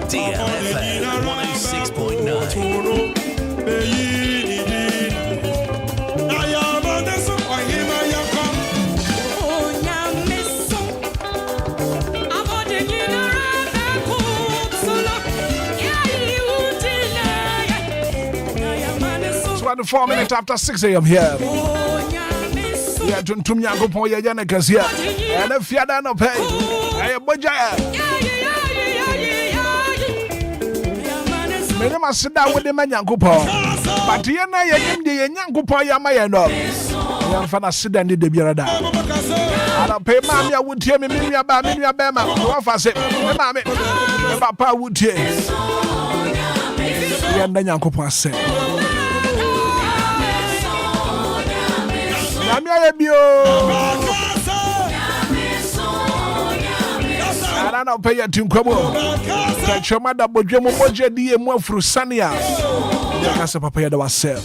DLFM 106.9. It's 4 minutes after 6 a.m. here. Yeah, Tuntum Yango Poya Yanekas here. And if you don't pay, I am Bojaya. Many must sit down with the man Yankupo. But you know, you Yankupo Yamayano. Young Fana sit and did the Birada. I don't pay Mammy, I would hear me, about Bama. What I say, Mammy, Papa would hear. And then Yankupo said. I don't know, pay it to Kobo. Catch your mother, but you must be more through Sania. The Casa Papa was said.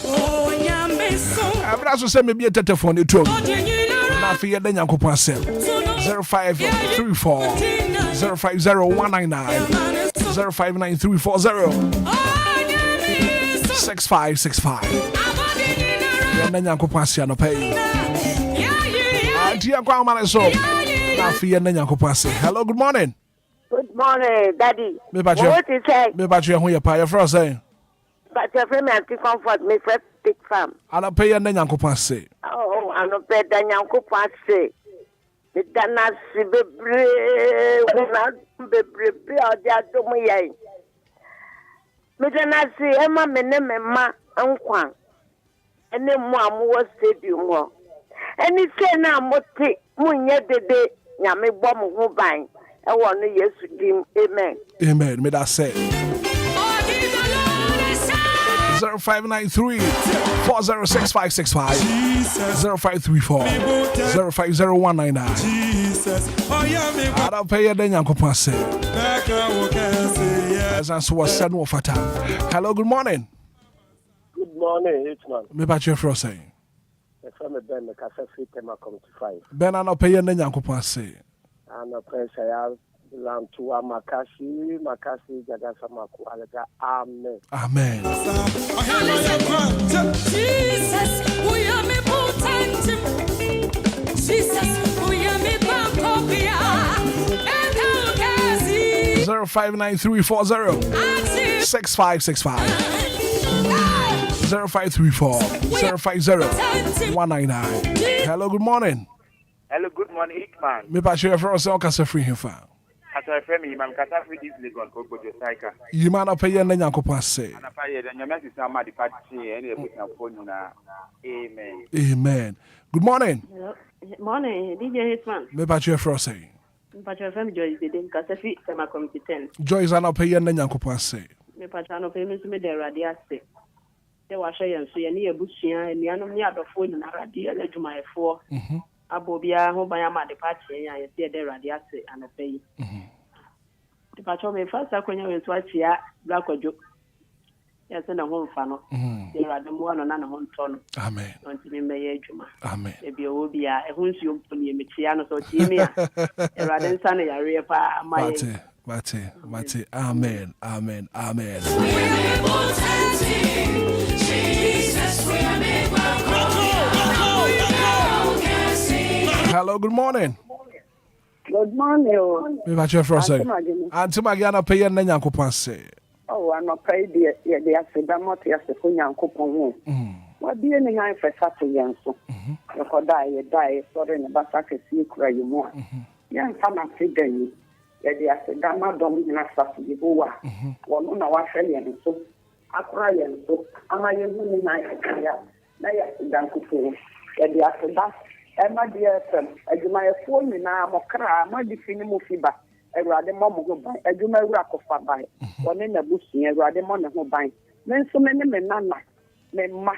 I've also sent me a telephone to you. Now, for your Danko Pass 0534 050199 059340 6565. And then Yanko Passiano pay. Hello, good morning. Good morning, Daddy. What is it? Me about you who you pay for saying. But your friend and comfort me first big farm. I don't pay and then Yanko Passe. Oh, I don't pay the Yanko Passe. The Dana Sibebre, Bebre, Midana Emma Menema, Unquan. And then one was stadium. And he said, now, Moti, Munya de day, Yami Bomb who buying. I want to yes to him. Amen. Amen. May that say 0593 406 0534 050199. I don't pay a then Uncle Passe. As I saw a son of a time. Hello, good morning. Good morning, Hitman. Me about your first saying. From Ben, the Casa Free Tema come to 5. Ben, I don't pay a then Uncle Passe. And a place I have belong to Makasi, Jagasa Makualaga. Amen. Amen. Jesus, we are me potent. Jesus, we are me Pampopia. 059340 6565 0534 050 199. Hello, good morning. Hello, good morning, Hitman. Me pa share for us all kasa free him fa. Kasa free me, man kasa free this Lagos go go Saika. You man up here na Nyankopon say. Ana pa here na nyame sama di party and e put na phone na. Amen. Amen. Good morning. Hello. Morning, DJ Hitman. Me pa share for us say. Me pa share for me Joyce de kasa free tema committee 10. Joyce ana up here na Nyankopon say. Me pa share no pe me so me de radio say. They were saying so ye ebusua enianom ni adofo ni na radio la dwumayefo. Obia who by a party and see the radiate and a pay. The patron may first acquaint with what here, Black or Joe. Yes, and a home funnel. There are the one on a home ton. Amen. Until me may Juma. Amen. Maybe Obia, a who's you put me, Michiano, so Timia. Rather than Sunny, I reapa my. Mate. Amen. Amen. Amen. Hello, good morning. Good morning. Me ba che for say. Auntie Magiana pay na Nyankopon say. Oh, I'm not paid the accident ya se ko Nyankopon ho. Wa bi ni han fa sate yen so. Yo ko die sorry na ba sake si kura yi mo. Yan fa na fi dan ye the accident ma dom na sate yi ho wa. Wono na wa hwe yen so. Akura yen so. Ama ye hu ni na ya. Na ya accident ko the accident Emma DLFM, adwumayefo nyina mokra ma di fini mu fiba Awurade mo ho ban adwuma wura kofa ban woni na busua Awurade mo ne ho ban menso me ne me nana me ma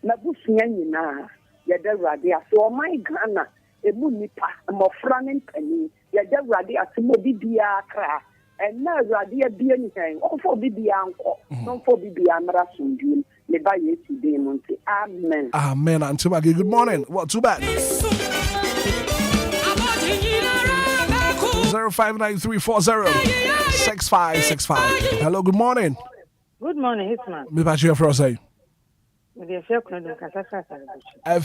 na busua nyina ye da Awurade aso o man Ghana emu nipa mofra ne mpani ye da Awurade aso mo bibia kra enna Awurade abia ni han ofo bibia anko no fo bibia mra sundu le ba Yesu de monte amen. Amen. Auntie Maggie, good morning. What too bad? 05934065565. Hello, good morning. Good morning, Hitman. Me patch you for us. If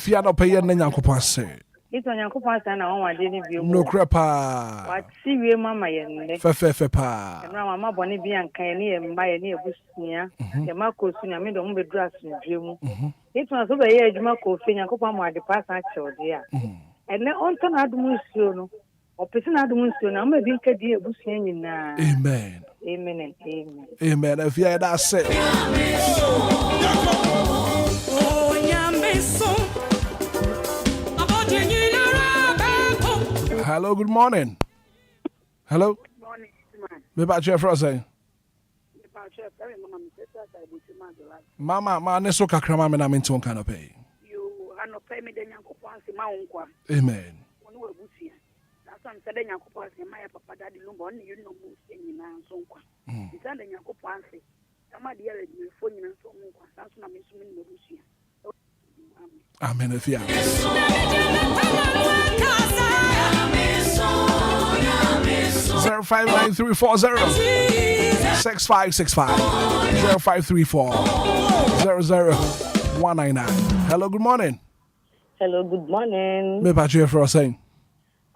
you are not paying the Yanko say. It's on Yanko Pass and I didn't view. No crepa. What see you, Mamma, Fefa. and Mamma Bonnie and Kanye and buy a near bush near the Marco Sina made on the dress in dream. It was over here, Marco, Yanko Pama, the pass actual dear. And then on to Admusiono, or person Admusiono, I'm a big dear bush hanging now. Amen. Amen and amen. Amen. If you had that said. Hello, good morning. Hello. Good morning, Me ba che for say. Mama, ma ne so kakra ma me na me nton kan no pay. You are not paying me the Yankopon, my uncle. Amen. One who was here. That's what I'm saying. Yankopon, my papa, daddy, Lumba, you know, moving in and so on. It's under Yankopon. Somebody else will phone you and so on. That's what I'm assuming the Lucia. Amen. If you are. 05934065565 0534001199. Hello, good morning. Hello, good morning. Me patch you for saying.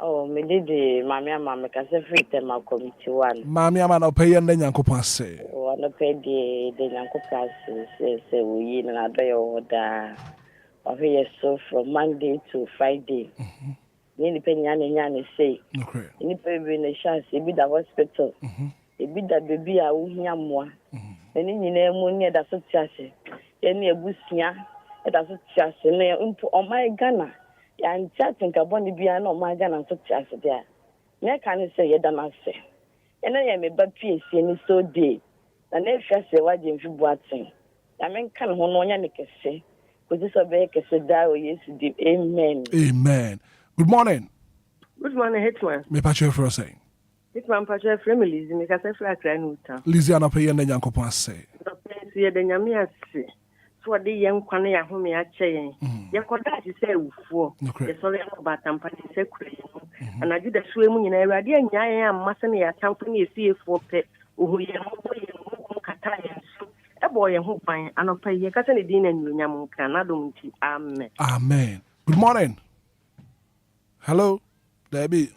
Oh, me did the Mamma Casa free them our committee one. Mammy, I'm not paying the Yanko say. Oh, I don't pay the Yanko Pass, say we in another order. Of here so from Monday to Friday. Any penny and say, Okay. any baby in a chance, it be the hospital. It be that baby I will hear more. And in your name, near the association. Any a bushia, it does association on my Ghana. And chatting about the piano on my Ghana association there. Now can you say, you don't say. And I am a bad piece in so day. And if I say, why didn't you watching? I mean, can one say. Amen. Amen. Good morning. Good morning, Hitman. Me patch you for saying. Hitman patch your family, Lizzie, make us a flat right. Lizzie, I'm not paying the Yanko say. The Yamia say. So the young Quania whom you are saying. Yakoda is say, for the sorry about company secretary. And I did a swimming in a radiant Yaya Massani, a company, see for pet who you Kataya. A boy who find and pay your cousin dinner and you can. Amen. Amen. Good morning. Hello, Debbie.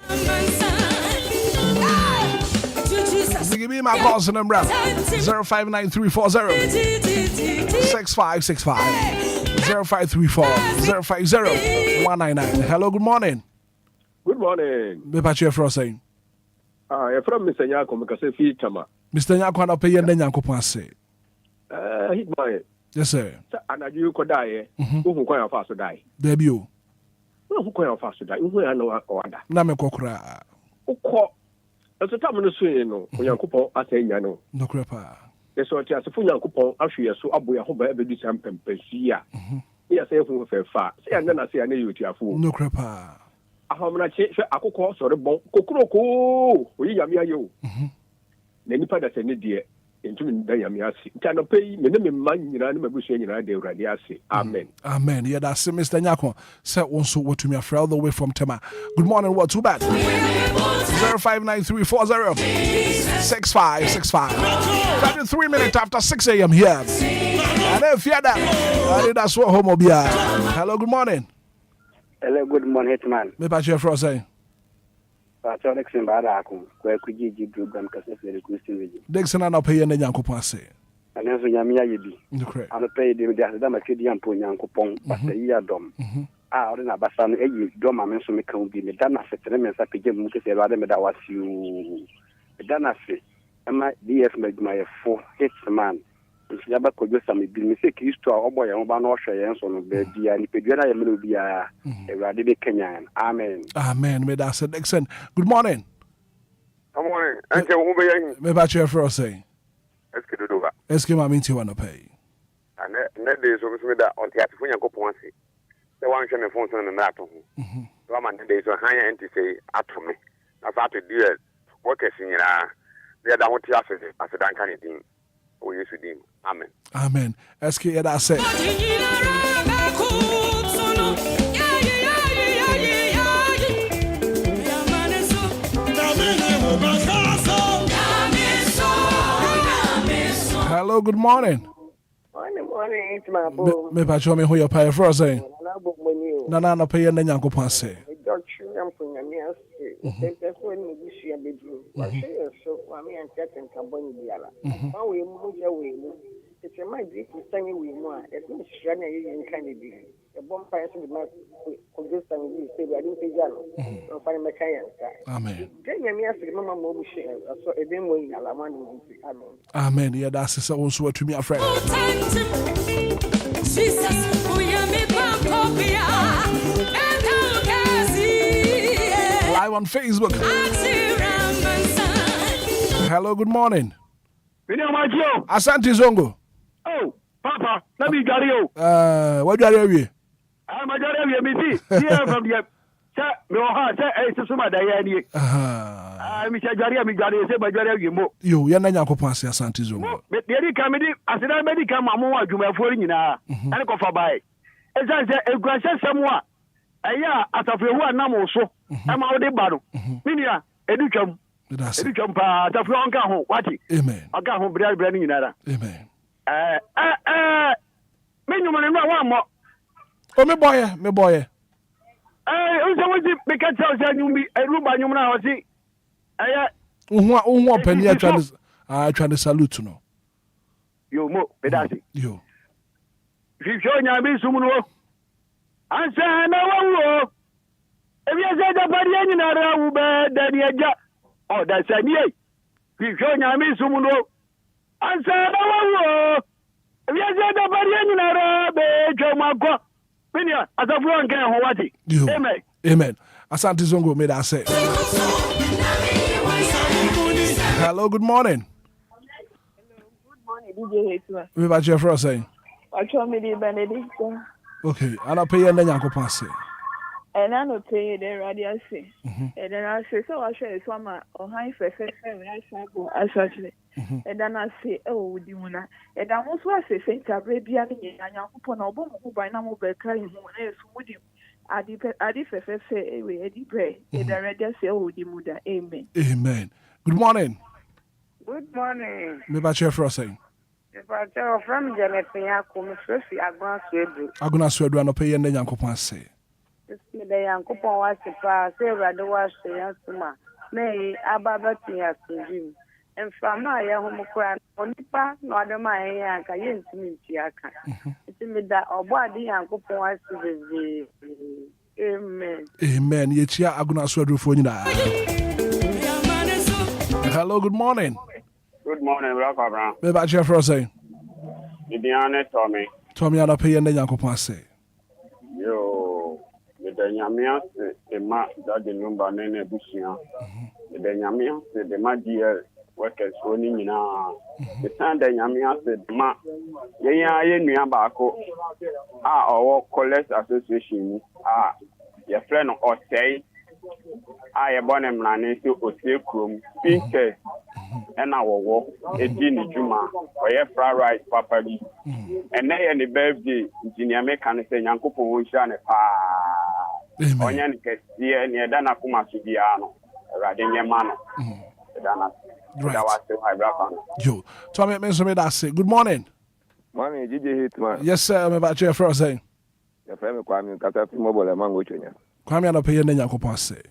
Give me my calls and number 05934065565 0534050199. Hello, good morning. Good morning. Me patch you for saying. You're from Mr. Nyako, because if you come, Mr. Nyako, I'll pay you the Yanko say. Hitman. Yes, sir. And I do die. Who can fast die? Debut. Who can fast die? Who I know order. Name Kokra. As a time in the swing, when you couple at a yano. No crepa. Yes, what you have to put your coupon, actually, so Abu Yahoba ever do some pempesia. Yes, I have far. Say, and then I say, I know you to your fool. No crepa. I have not changed. I could call sort of bon. Coco, we yamia you. Then you put us any dear. Into the Yamiasi. Can pay minimum money in the Bushing in the Radiasi. Amen. Amen. Yeah, that's Mr. Nyako. Said also what to me all the way from Tema. Good morning, what too bad? 0593406565. 3 minutes after 6 a.m. here. And if you're that, Anidaso Wɔhɔ Obia. Hello, good morning. Hello, good morning, Hitman. Me patch you for saying. Dixon Baraku, where could you give program because of the Christian Dixon and I'll pay any Yanko say. And then Yamia Yibi. I'm paid the Damakidian Punyan Coupon, but the year dom. Ah, or in a Basan, a dom, I mentioned me can be the Dana Settlements. I pick him because rather than that was you. Dana say, and my DF made my 4 hits man. If you ever could do some mistake, used to our boy and one Osha and on the Dia and Pedra and be a Radical Kenyan. Amen. Amen. May that say Dixon. Good morning. Good morning. And you me patch you for saying. Eske ma minti wana pay. And that day so that on the African Coponsi. The one can phone on the nato. Roman days on higher and to say atomy. I've had to do it. Workers in the other one as a Duncan thing. We used to do. Amen. Amen. Eske ya da say. Hello, good morning. Morning, Hitman. Me pacho me who your pay for saying. Nana no pay na Nyankopon say. I'm from Yamias. That's when we see a bit. So, I mean, I'm getting Camboni Diala. How we move away. It's a my deep standing with more. It's not strange in Kennedy. A bonfire with my congestion will say, I didn't say Jalo. I'll find my client. Amen. Then Yamias, Mama Mobushi, so a dim way, Alaman. Amen. Yeah, that's also to me, a friend. Jesus, we are me Obia. Live on Facebook. Hello, good morning. Asante Zongo. Oh, Papa, let me get you. What are you? I'm a Ghanaian, here from the no heart, it's a summer day. I'm Mr. Jaria, me got it, but Jaria, you, Yanako Asante Zongo. But the other comedy, I said, I may come a more to my phone in a go for by. As I said, a gracious somewhat. Yeah, as of your one number so, I'm out the battle. Minia, educum. Educum, Tafronka, what? Amen. I got home, Branding in other. Amen. Minimum, one more. Oh, me boy. Also, because you be a room by you now, see. Penny, I try to salute no. You mo, Pedasi. You. If you show me some answer no. If you say the body in a row, then you oh, that's a year. If you show me some answer no. If you say the body in a row, Minia, as a friend can hold it. Amen. Amen. Asante Zongo made us say. Hello, good morning. Good morning, DJ Hitman. We about your first saying. I told me the Benedict. Okay, and I pay you Nyanko say. And I don't pay the radio say. And then I say, so I share some or high for actually. And then I say, oh, Dimuna. And I was what I say, Arabia, and Yakupon or Bomo by now over carrying who else would you? I did say, we pray. And the radio say, oh, Dimuda. Amen. Amen. Good morning. Good morning. Me about your first saying. If I tell from Janet, I come first, I'm going to swear to pay you Nyanko say. It's me, the young couple was to pass, rather wash the young summer. May Ababati has to do. And from my home cry, Onipa, no other my young, I ain't to meet Yaka. It's me that our body and couple was to be. Amen. Amen. Yet, I'm going to swear to for you now. Hello, good morning. Good morning, Rock Abraham. Me about your first saying. Idiane Tommy. Tommy, I'll pay you Nyanko say. Yo, the Yamia, the ma, that the Lumba Nene Bushia. The Yamia, the ma dear workers running in our. The time the Yamia said, ma, yeah, Niabako. Our College Association. Your friend or say. I am born in Lanesi Osekrum, Pinker, and our walk, a Dini Juma, or a fried rice, Papa. And they and the birthday, Engineer Mechanic, and Yanko Ponshane, Onion, Cassia, near Dana Kuma Sudiano, Radin Yamano. Yo, Tommy, mention that say, good morning. Morning, DJ Hitman. Yes, sir, I'm about your first saying. Your friend, Kwame, Katafi Mobile, and Mango Junior. Kwame, I'll pay you Nyanko say.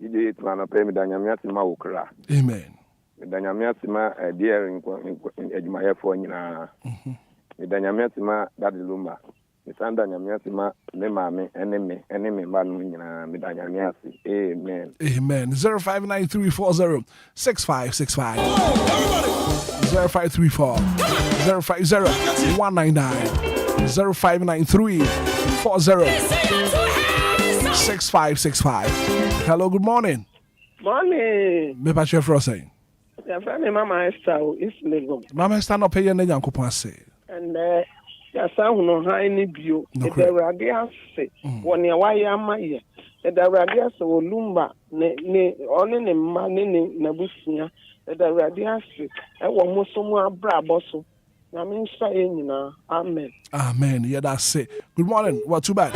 DJ Hitman, I'll pay me Danyamiatima Ukra. Amen. Danyamiatima, a dear in Edmaya for Nina. Danyamiatima, that is Lumba. The son Danyamiatima, Lemame, enemy, man, Danyamiasi. Amen. Amen. 0593406565. 0534-050-199. 0593-406565. Hello, good morning. Morning. Me about your first saying. Your friend, Mama Esther, is legal. Mama Esther, no pay any young couple say. And your son, no high view. The radias say, when your way am I? The radias or Lumba, only man in Nabusia, the radias, I want more somewhere braboso. I mean, saying, amen. Amen. Yeah, that's it. Good morning. What too bad?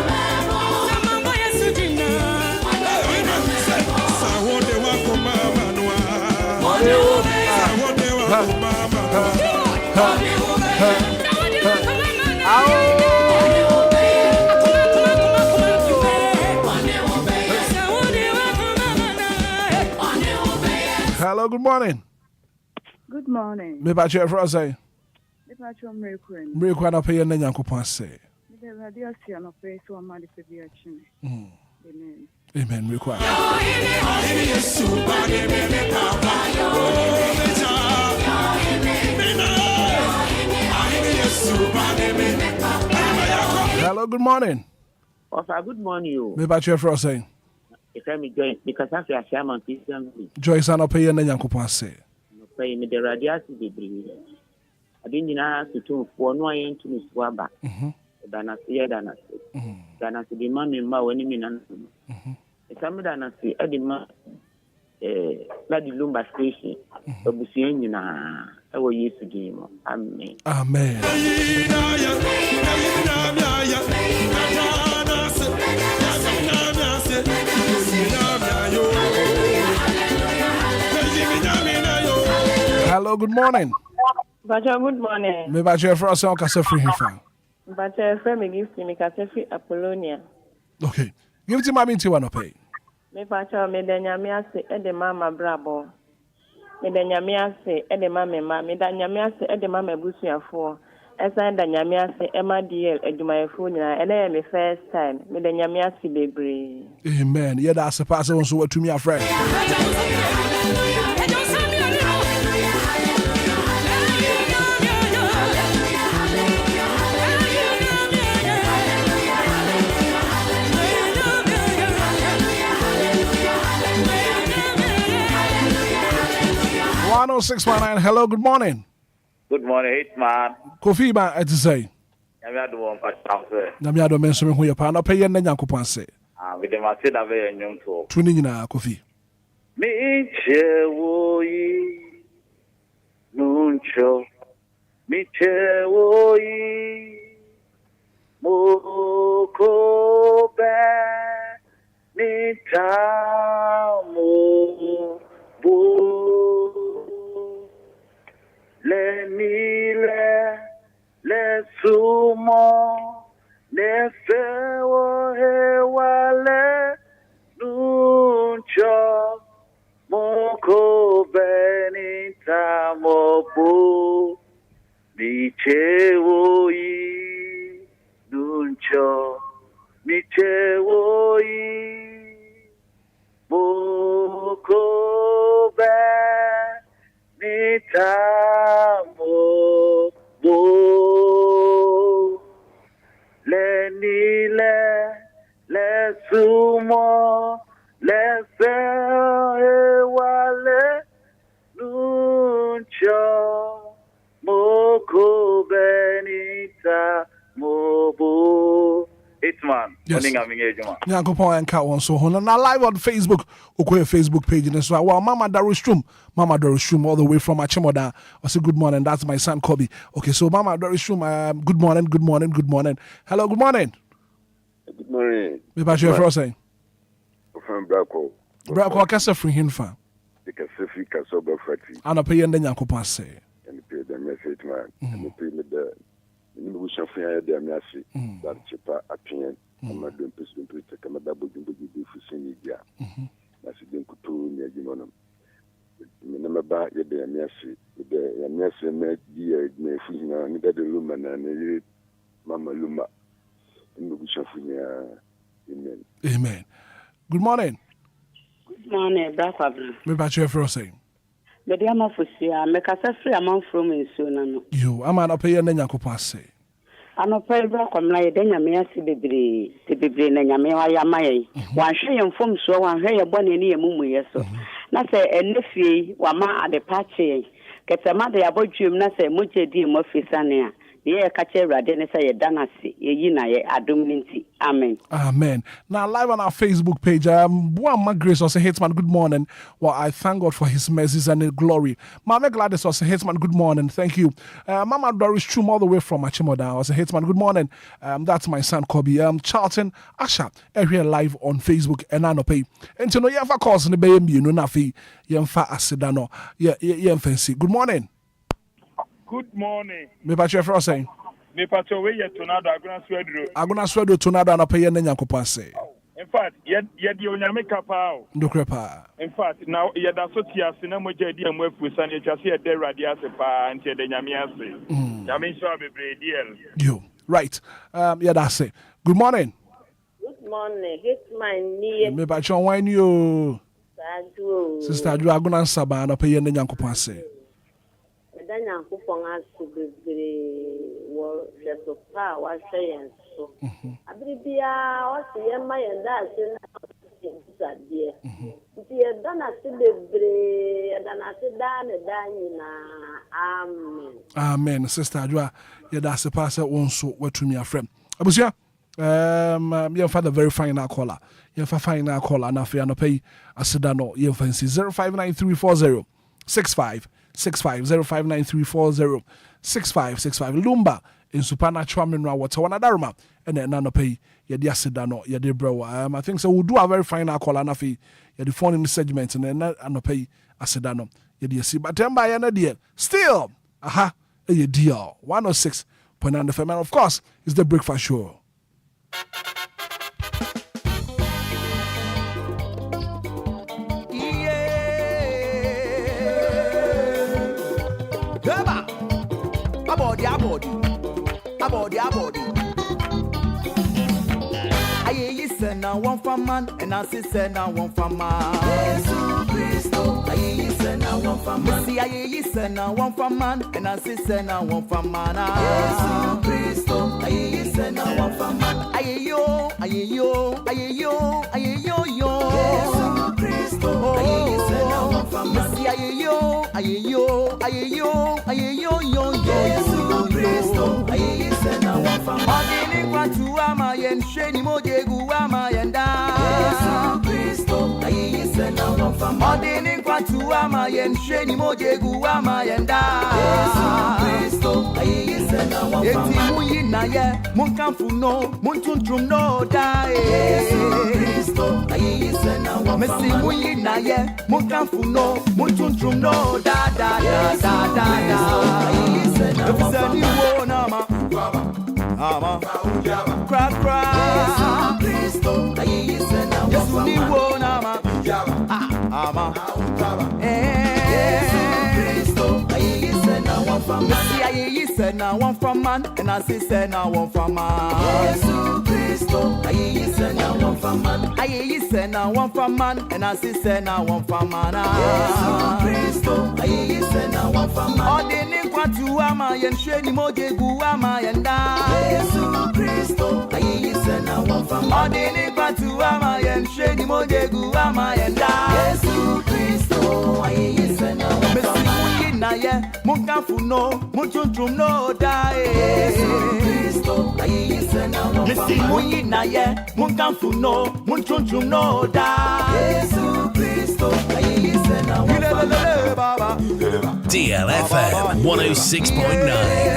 Hello, good morning. Good morning. Me ba che for say. Me ba che mrekwen. Mrekwen na pay na Nyankopon say. Me de radio sia no pay so ma de pe bia chine. Amen. Amen. Mrekwen. Hello, good morning. Good morning, you. Me ba che for say. If I'm join because I feel I'm on Christian. Joyce na pay na Nyankopon say. Pay me the radiation degree. I didn't know to for no yen to Miss Waba. Dana see Dana. Dana see the man in my when mean. Some Dana see Edima Lady Lumba station. Obusian na I will use to game. Amen. Amen. Hello, good morning. Bacha, good morning. Me ba che for us on kase free hifa. Bacha, friend me gift me kase free Apollonia. Okay. Give it to mommy to one pay. Me bacha me da nyame ase e de mama brabo. Me da nyame ase e de mama me da nyame ase e de mama busuafo. Esa da nyame ase e ma DL adwumayefo nyina e na me first time. Me da nyame ase bebre. Amen. Yeah, that's a pass on so what to me a friend. 106.9. Hello, good morning. Good morning, Hitman. Kofi ba et say. Nyamiado won patase. Nyamiado menso me hu ye pa na pay na Nyankopon say. We dem ase da be nyum to. Tu ni nyina Kofi. Mi chewo yi nuncho. Mi chewo yi moko be ni tamu bu. Le sumo le feo hewale nuncho moko benita mobu michewo yi nuncho michewo yi moko benita le sumo le feo wale nuncho moko benita mobo. Hitman. Yes. Nyankopon and cat one so on live on Facebook. Okay, Facebook page and so well, Mama Darishum all the way from Achimoda. I say good morning. That's my son Kobe. Okay, so Mama Darishum, good morning. Hello, good morning. Good morning. Me ba share for saying. From Brako. Brako kasa free hinfa. Because if you can sober fatty. Ana pay and Nyankopon say. And pay the message man. And pay me the we shall fear the mercy that cheaper opinion. I'm not doing person to take a double do for Senidia. That's a thing to near Gimono. Remember, you're the mercy. The mercy made dear, may feel on the Lumba and Mama Lumba. And we shall fear. Amen. Amen. Good morning. Good morning, Brother. Me ba share for saying. The Diama Fusia, make us a free amount from in soon. You, I'm not paying the Nyankopon say. I know pray Bracom like Denya see the Bibri and Yamea May. One shay and from so one hay a bonny near Mumu, yes, so. Not say a nephew, Wama at the patchy. Get a mother about you, not say much a dear Mofisania. Yeah, Kachera, then say a danasi, Yina, Aduminti. Amen. Amen. Now, live on our Facebook page, Boama Grace was a Hitman, good morning. Well, I thank God for his mercies and his glory. Mama Gladys was a Hitman, good morning. Thank you. Mama Doris Chum, all the way from Achimoda, was a Hitman, good morning. That's my son, Kobe. Charlton Asha, here live on Facebook, and I know pay. And to know, you have a course in the baby, you know, Nafi, Yemfa Asidano, yeah, fancy. Good morning. Good morning. Me pa chef saying. Me pa to we yet tornado agona swedo tornado na pay na Nyankopon say. In fact, yet the onyame kapa. Ndokre pa. In fact, now yet da so tia se na mo jadi am afu san ye twase ye de rade ase pa nti de nyame ase. Nyame so abebre DL. You. Right. Yeah, that's it. Good morning. Good morning. Hitman ni. Me pa chon wan you. Sister Adu agona nsaba na pay na Nyankopon say. Da Nyankopon ase bebre wo leso pa wa hwe so. Abibia o se ye ma ye da ase na sadie. Nti ye da na se bebre, da na se da ne da nyina. Amen. Amen. Sister Adu ye da se pa se wonso watumi afrem. Abusia your father very final caller. Your final caller na fe anopai aseda no ye fancy 059340 6565 0593406565 Lumba in supernatural mineral water one adaruma and then anopai ye dia aseda no ye de bro. I think so we'll do a very final caller na fe ye the phone in the segment and then anopai aseda no ye dia see but temba ye na dia still a deal 106.9 FM and of course it's the breakfast show. Abodi. Aye, say now one for man, and I say now one for man. Jesus Christo. Aye, say now one for man. See, aye, say now one for man, and I say now one for man. Jesus Christo. Aye, say now one for man. Aye yo. Jesus Christo. Aye, say now one for man. See, aye yo. Jesus Christo. Aye, say now one for man. Odini kwatu ama yen sheni mojegu ama yenda. Jesus Christo. Aye, say now one for man. Odini kwatu ama yen sheni mojegu ama yenda. Jesus Christo. Aye, say now one for man. Eti muyi na ye munkamfu no muntuntrum no die. Jesus Christo. Aye, say now one for man. Mesi muyi na ye munkamfu no muntuntrum no da. Aye, say now one for man. Ama crack Cristo ayi say na Yesu ni wo na ama Cristo ayi say na one from man ayi say na one from man and I say na one from man Yesu Cristo ayi say na one from man ayi say na one from man and I say na one from man Yesu Cristo ayi say na one from man odini kwatu ama yen sheni mojegu ama yenda Jesus Christo, ayi say na one for man. Odini kwatu ama yen sheni mojegu ama yenda. Jesus Christo, ayi say na one for man. Mesi muyi na ye, munkamfu no, muntuntrum no die. Jesus Christo, ayi say na one for man. Mesi muyi na ye, munkamfu no, muntuntrum no die. Jesus Christo, ayi say na one for man. DLFM 106.9.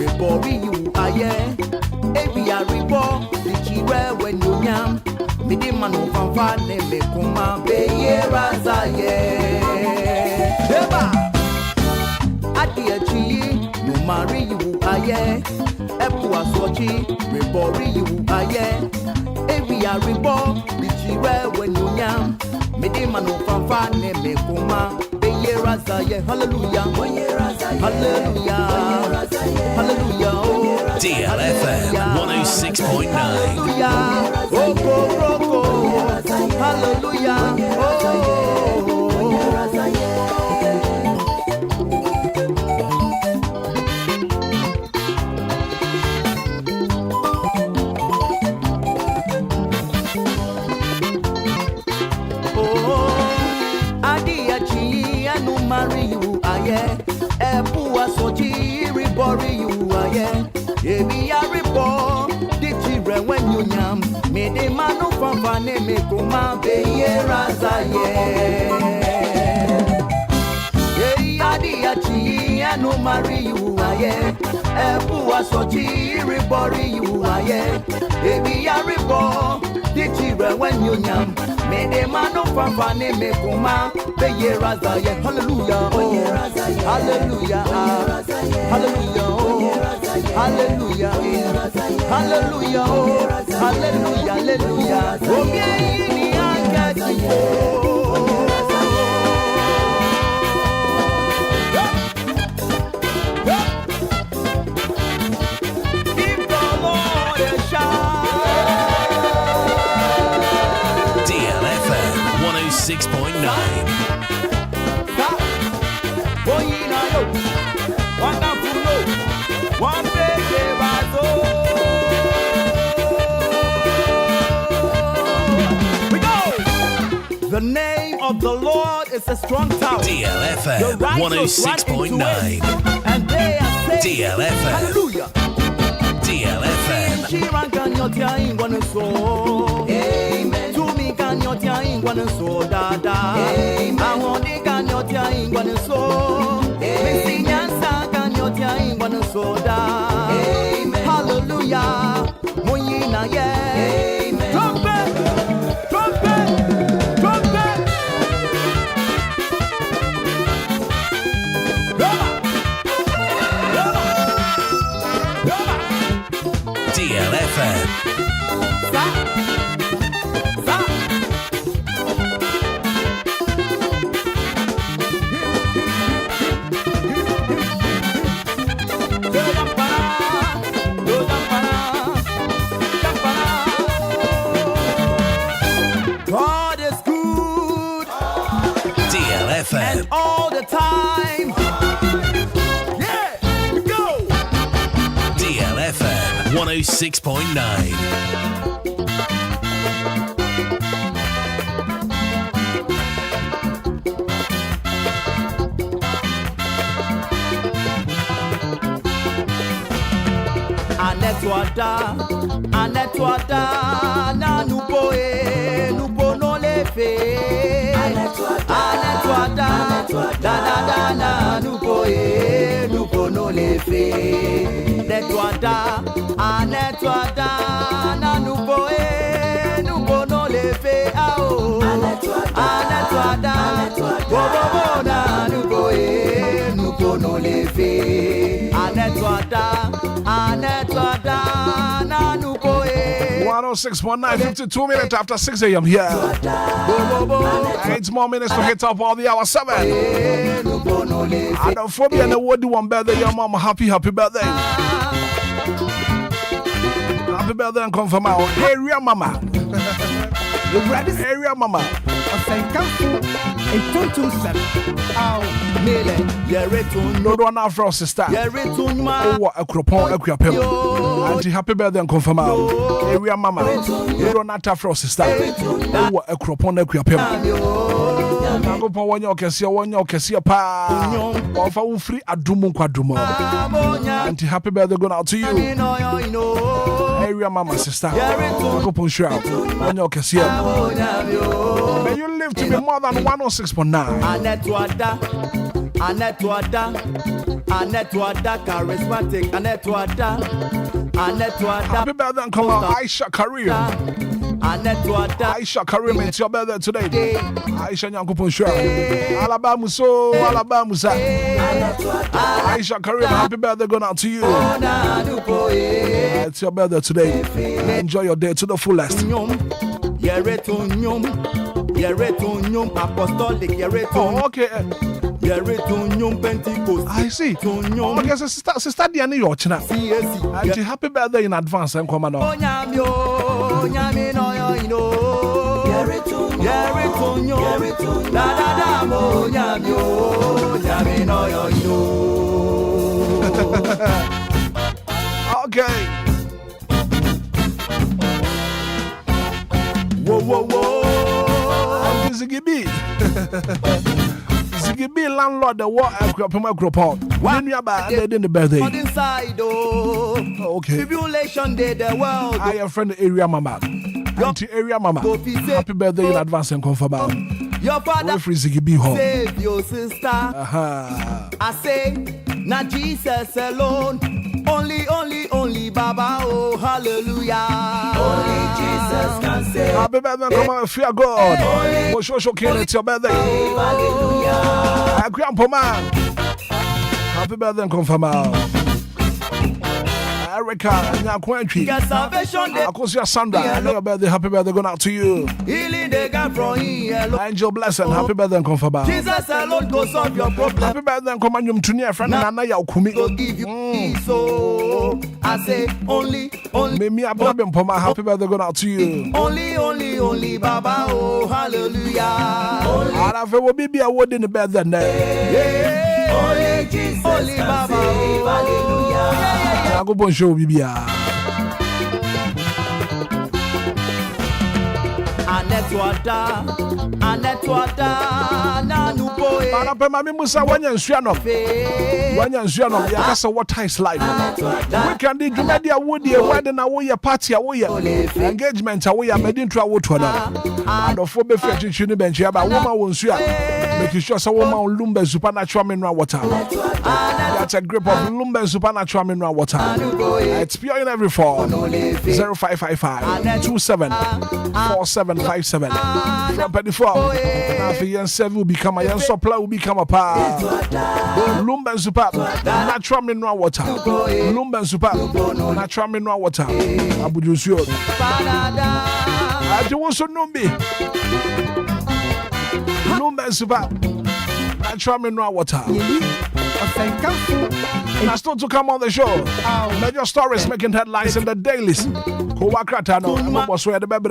Rebori you aye, ebi a rebo, the chire when you yam, midi manu fanfa ne me kuma be ye razaye. Eba, adi a chi, no marry you aye, epu a swachi, rebori you aye, ebi a rebo, the chire when you yam, midi manu fanfa ne me kuma. Hallelujah, hallelujah, hallelujah, DLFM 106.9. Hallelujah, marry you, aye. Epu asoji, rebori you, aye. Ebi ya report, the children when you yam. Me de manu fanfane me kuma be ye raza ye. Ye adi achi no marry you aye. Ebu asochi ribori you aye. Ebi ya report, the children when you yam. Me de manu fanfane me kuma be ye raza ye. Hallelujah, oh hallelujah, hallelujah, oh hallelujah, hallelujah, oh hallelujah, hallelujah. Obia ni anga DLFM 106.9. The name of the Lord is a strong tower. DLFM 106.9. And they are saved. DLFM. Hallelujah. DLFM. Amen. To me can your tia one so dada. I want the can your tia so. Missing answer can your tia one so da. Hallelujah. Moyina yeah. Trumpet. DLFM. God is good. DLFM. And all the time. Yeah, go. DLFM 106.9. Anetwada, na nupo no lefe. Anetwada, da na nupo no lefe. Anetwada, na nupo no lefe. Anetwada, bobo na nupo no lefe. Anetwada, na nupo 106.9, 52 minutes after 6 a.m. here. 8 more minutes to hit up all the hour 7. Adophobia and the word one birthday, your mom. Happy birthday. Happy birthday and confirm our area mama. Area mama. No one afro sister. Oh, a cropon, a crapel. Auntie, happy birthday and confirm our area mama. No one afro sister. Oh, a cropon, a crapel. Go upon one your cassia pa. Of our free adumo quadrumo. Auntie, happy birthday going out to you. Area mama sister. Go upon shroud. One your cassia. May you live to be more than 106.9. Anetwada, charismatic. Anetwada. Happy birthday and come on, Aisha Karim. Aisha Karim, it's your birthday today. Aisha Nyankupon Shra. Alabama so, Alabama sa. Aisha Karim, happy birthday going out to you. It's your birthday today. Enjoy your day to the fullest. Apostolic, oh, okay. Pentecost. I see. Okay, so sister Diana Yorchina. And happy birthday in advance, and come on. Okay. Whoa. Ziggy landlord the war at Crop. When you are bad, they didn't the birthday. Oh, okay. Tribulation day the world. I am friend area mama. Auntie area mama. Happy birthday in advance and confirm. Your father save your sister. I say, not Jesus alone. Only Baba, oh hallelujah. Only Jesus can save. Happy birthday, come on, fear God. For sure, it's your birthday. Hallelujah. Grandpa man. Happy birthday, confirm. Erica, Enquiries. Akosia Sandra, I know your birthday. Happy birthday going out to you. Angel Blessing, happy birthday and confirm. Jesus alone goes solve your problem. Happy birthday and come on, you to near friend and I Kumi. Go give you peace. So I say only. Me a problem for my happy birthday going out to you. Only Baba, oh hallelujah. I will be a word in the bed then. Only Jesus, only Baba, oh hallelujah. I go bon show Bibia. Anetwada, nanu boy. Para mami Musa wanya nsuano. Wanya nsuano. Yakasa what is life. We can do media woody wedding away party away engagement away medin to our twana. And of four befetch you bench about woman won't swear. Making sure some woman Lumba supernatural mineral water. That's a grip of Lumba supernatural mineral water. It's pure in every form. 0555 27 4757 from 24. Now for young 7 will become a young supply will become a power. Lumba super natural mineral water. Lumba super natural mineral water. Abujusio. I do also know me. Lumba super natural mineral water. And still to come on the show. Major stories making headlines in the dailies. Kowakratano, I'm was where the baby.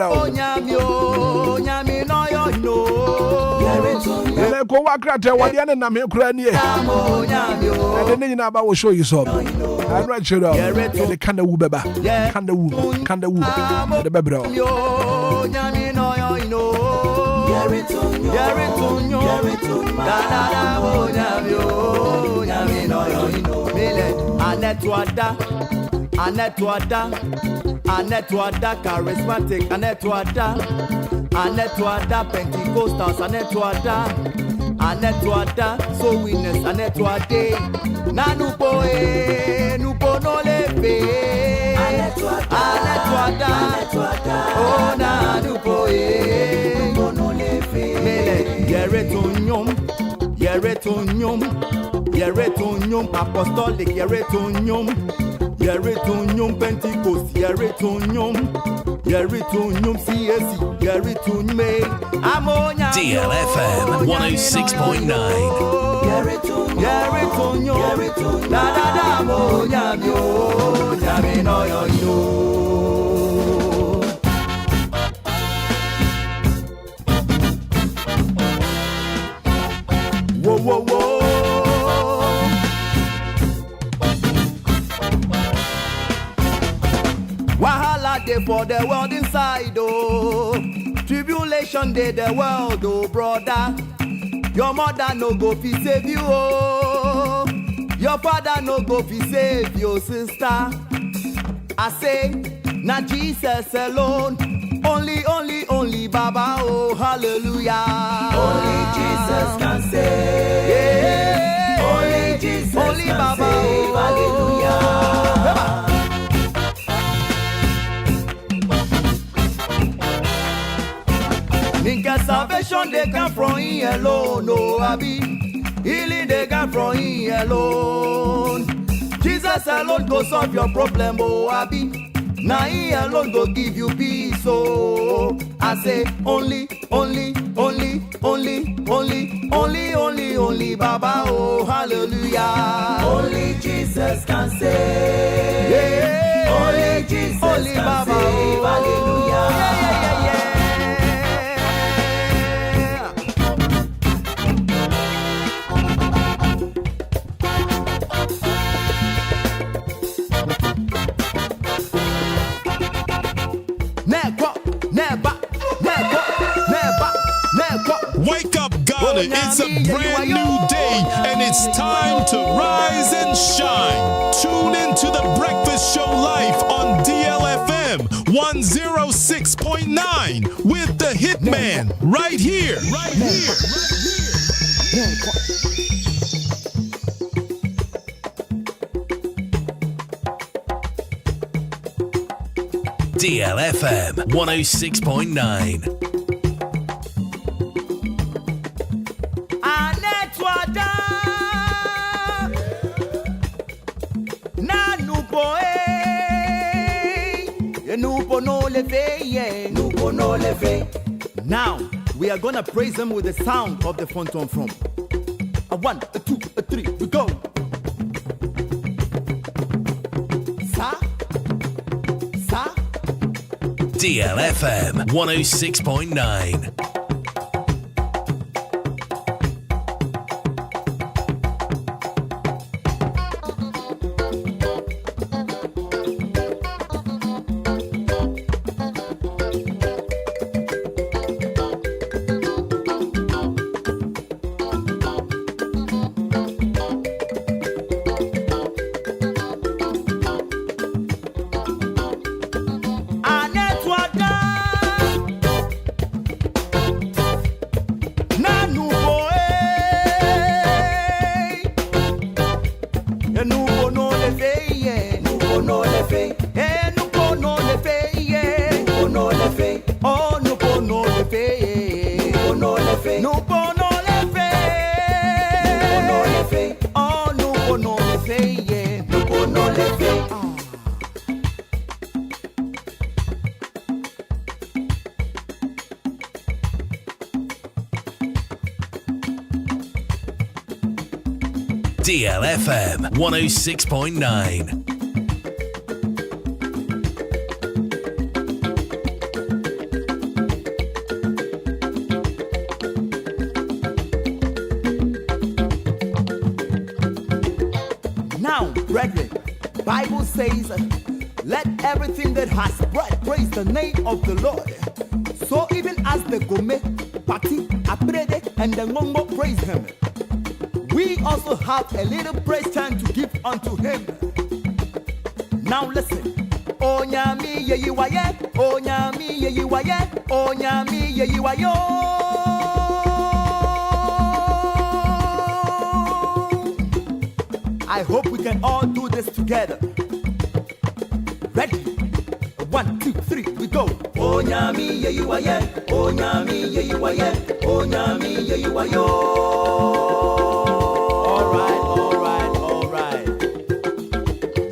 Kowakrata, what the end of Ukraine. And the name about will show you some. I read you know the Kanda Beba, Kanda Woo, the baby. Anetwada, charismatic, Anetwada, Pentecostals, Anetwada, so witness, Anetwade, Nanupoe, Nupo no lepe, Anetwada, oh Nanupoe, Nupo no lepe, Yeretonyum, apostolic, Yeretonyum, Pentecost, Yeretonyum, CSC, Yeretonyum, DLFM 106.9. Yeretonyum, da Monyamyo, Yamino yo. Whoa. Wahala day for the world inside, oh. Tribulation day the world, oh brother. Your mother no go fi save you, oh. Your father no go fi save your sister. I say, not Jesus alone. Only Baba, oh hallelujah. Only Jesus can save. Yeah. Only Jesus only can Baba, save. Hallelujah. Ninka salvation they come from Him alone, no Abi. Healing they come from Him alone. Jesus alone go solve your problem, oh Abi. Now He alone go give you peace, oh. I say only Baba, oh hallelujah. Only Jesus can save. Yeah. Only Jesus only can Baba, save. Hallelujah. Yeah. Wake up, Ghana. It's a brand new day, and it's time to rise and shine. Tune in to the Breakfast Show Live 106.9 with the Hitman right here. DLFM 106.9. Now, we are gonna praise him with the sound of the phantom from. A 1, a 2, a 3, we go. Sa, sa. DLFM 106.9. DLFM 106.9. Now, brethren, Bible says, let everything that has breath praise the name of the Lord. So even as the Gome, Pati, Aprede, and the Ngongo praise him, we also have a little praise time to give unto him. Now listen. Onyami ye yiwaye, onyami ye yiwaye, onyami ye yiwayo. I hope we can all do this together. Ready? 1, 2, 3, we go. Onyami ye yiwaye, onyami ye yiwaye, onyami ye yiwayo.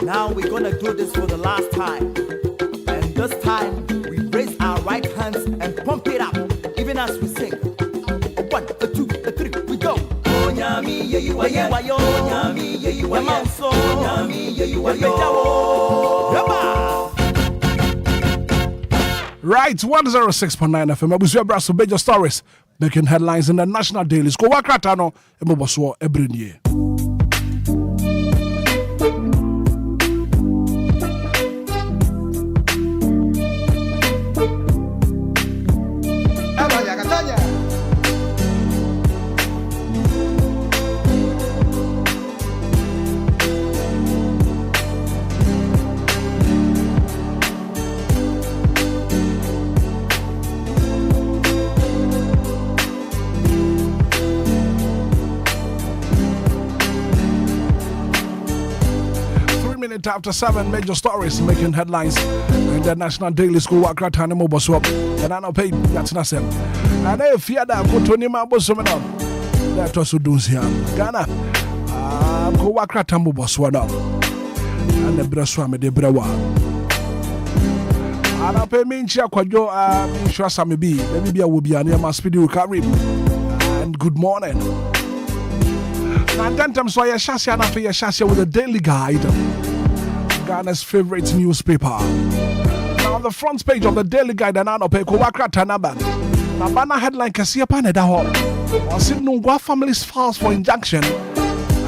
Now we're gonna do this for the last time. And this time, we raise our right hands and pump it up, even as we sing. 1, 2, 3, we go. Onyami ye yiwaye, onyami ye yiwaye, onyami ye yiwaye. Right, 106.9 FM. Abusia Brasso, major stories making headlines in the national dailies. Go work right now, and Moboswo every year. After 7 major stories making headlines in the national daily school work right hand mobile swap and I know pay that's not same and if you that go to Nima Bosomino that also does here Ghana go work right hand mobile swap and the Braswami de Brawa and I pay me in Chiakwajo sure some maybe a Obia near my speedy recovery and good morning and then times why a chassis and after a chassis with a daily guide, Ghana's favorite newspaper. Now on the front page of the Daily Guide and Anope Kowakra Tanaba. Now banner headline Kasia Panedaho. Was it Nungwa families files for injunction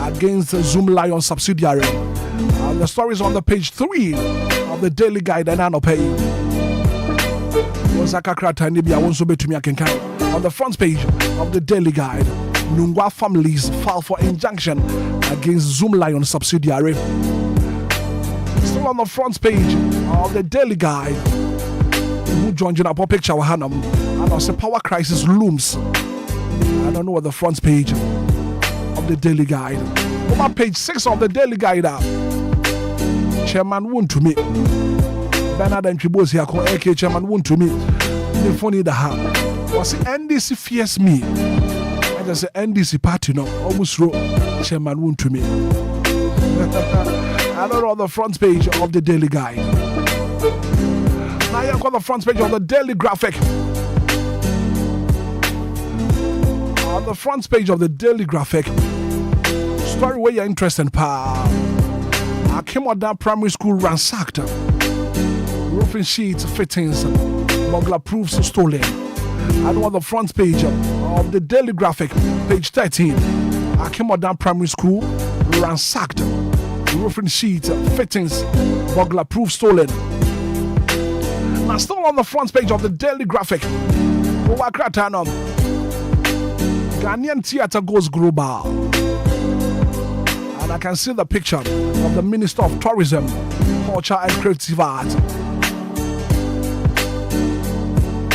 against the Zoom Lion subsidiary. The story is on the page 3 of the Daily Guide and Anope. On the front page of the Daily Guide, Nungwa families file for injunction against Zoom Lion subsidiary. Still on the front page of the Daily Guide, Who joined in our picture Wahanam? And also power crisis looms. I don't know what the front page of the Daily Guide. Over page 6 of the Daily Guide. Chairman won to me. Bernard and Tribos here called AK Chairman won to me. The funny the ha. Was NDC fears me. I just say NDC party no. Almost wrote Chairman won to me. I don't know the front page of the Daily Guide. Now you got the front page of the Daily Graphic. On the front page of the Daily Graphic, story where you're interested in power. I came out that primary school ransacked. Roofing sheets, fittings, burglar proofs stolen. I know on the front page of the Daily Graphic, page 13. I came out that primary school ransacked. Roofing sheets, fittings, burglar proof stolen. Now still on the front page of the Daily Graphic. Ghanaian theatre goes global. And I can see the picture of the Minister of Tourism, Culture and Creative Art.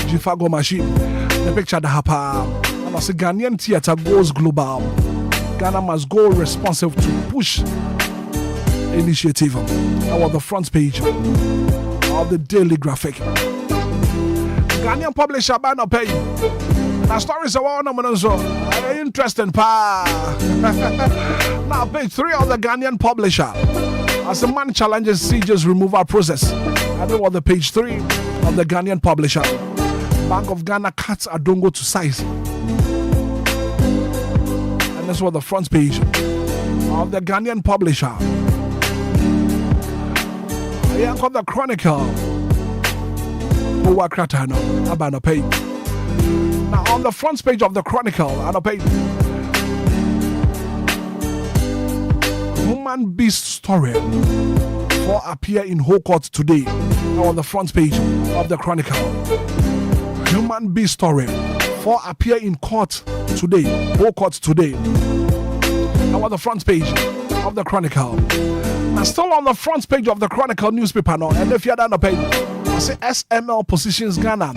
Jifago Machine. The picture that happened. And I see Ghanaian theatre goes global. Ghana must go responsive to push initiative. That was the front page of the Daily Graphic. Ghanaian publisher by no pay. Now stories are one so interesting pa. Now page 3 of the Ghanaian publisher. As a man challenges sieges removal process. I know what the page 3 of the Ghanaian publisher. Bank of Ghana cuts Adongo to size. And that's what the front page of the Ghanaian publisher. I got the Chronicle. Uwakratano Abano page. Now on the front page of the Chronicle, and a page Human Beast story for appear in Whole Court today. Now on the front page of the Chronicle, Human Beast story for appear in court today, Whole Court today. Now on the front page of the Chronicle. Now still on the front page of the Chronicle newspaper now, and if you're down the page, I say SML positions Ghana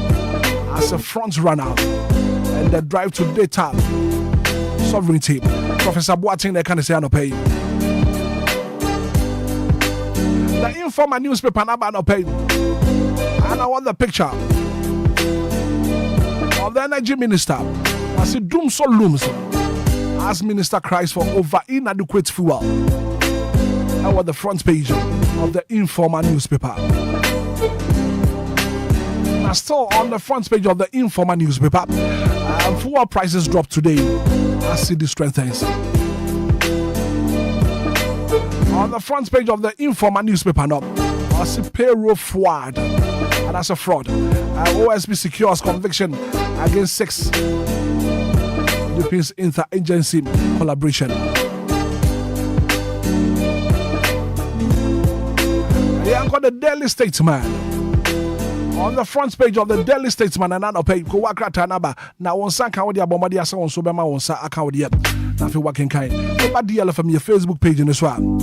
as a front runner and the drive to data sovereignty. Professor Boateng they can say no pay. The Informer newspaper number no pay. And I want the picture of the energy minister. I see doom so looms as minister cries for over inadequate fuel. I want the front page of the Informer newspaper. Still on the front page of the Informer newspaper, fuel prices dropped today as city strengthens. On the front page of the Informer newspaper now, I see payroll fraud, and that's a fraud. OSB secures conviction against 6 defense inter-agency collaboration. Yeah, I got the Daily Statesman. On the front page of the Daily Statesman and another page, go work at another. Now, one son can the Abomadi as on Sobema on Sa account yet. Nothing working kind. But DLFM your Facebook page in this one.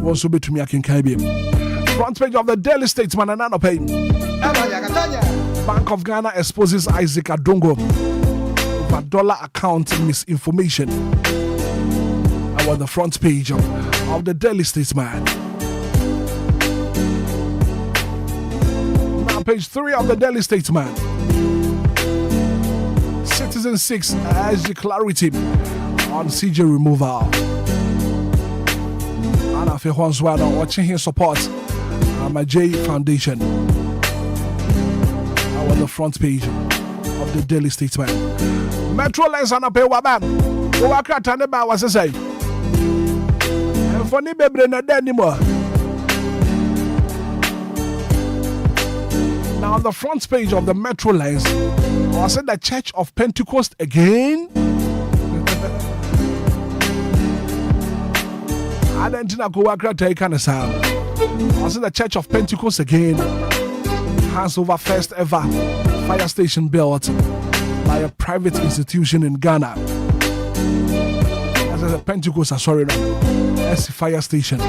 Won't so be to me, I can carry him. Front page of the Daily Statesman and another page. Bank of Ghana exposes Isaac Adongo over dollar account misinformation. I want the front page of the Daily Statesman. Page 3 of the Daily Statesman. Citizen 6 has the clarity on CJ removal. And I feel once while watching his support my J Foundation. I want the front page of the Daily Statesman. Metro lens and a pay wabam. Waka Taneba was a say. And for Nibebre na anymore. Now on the front page of the Metro Lens, I said the Church of Pentecost again. I didn't know I said the Church of Pentecost again hands over first ever fire station built by a private institution in Ghana. That's the Pentecost, sorry, that's the fire station.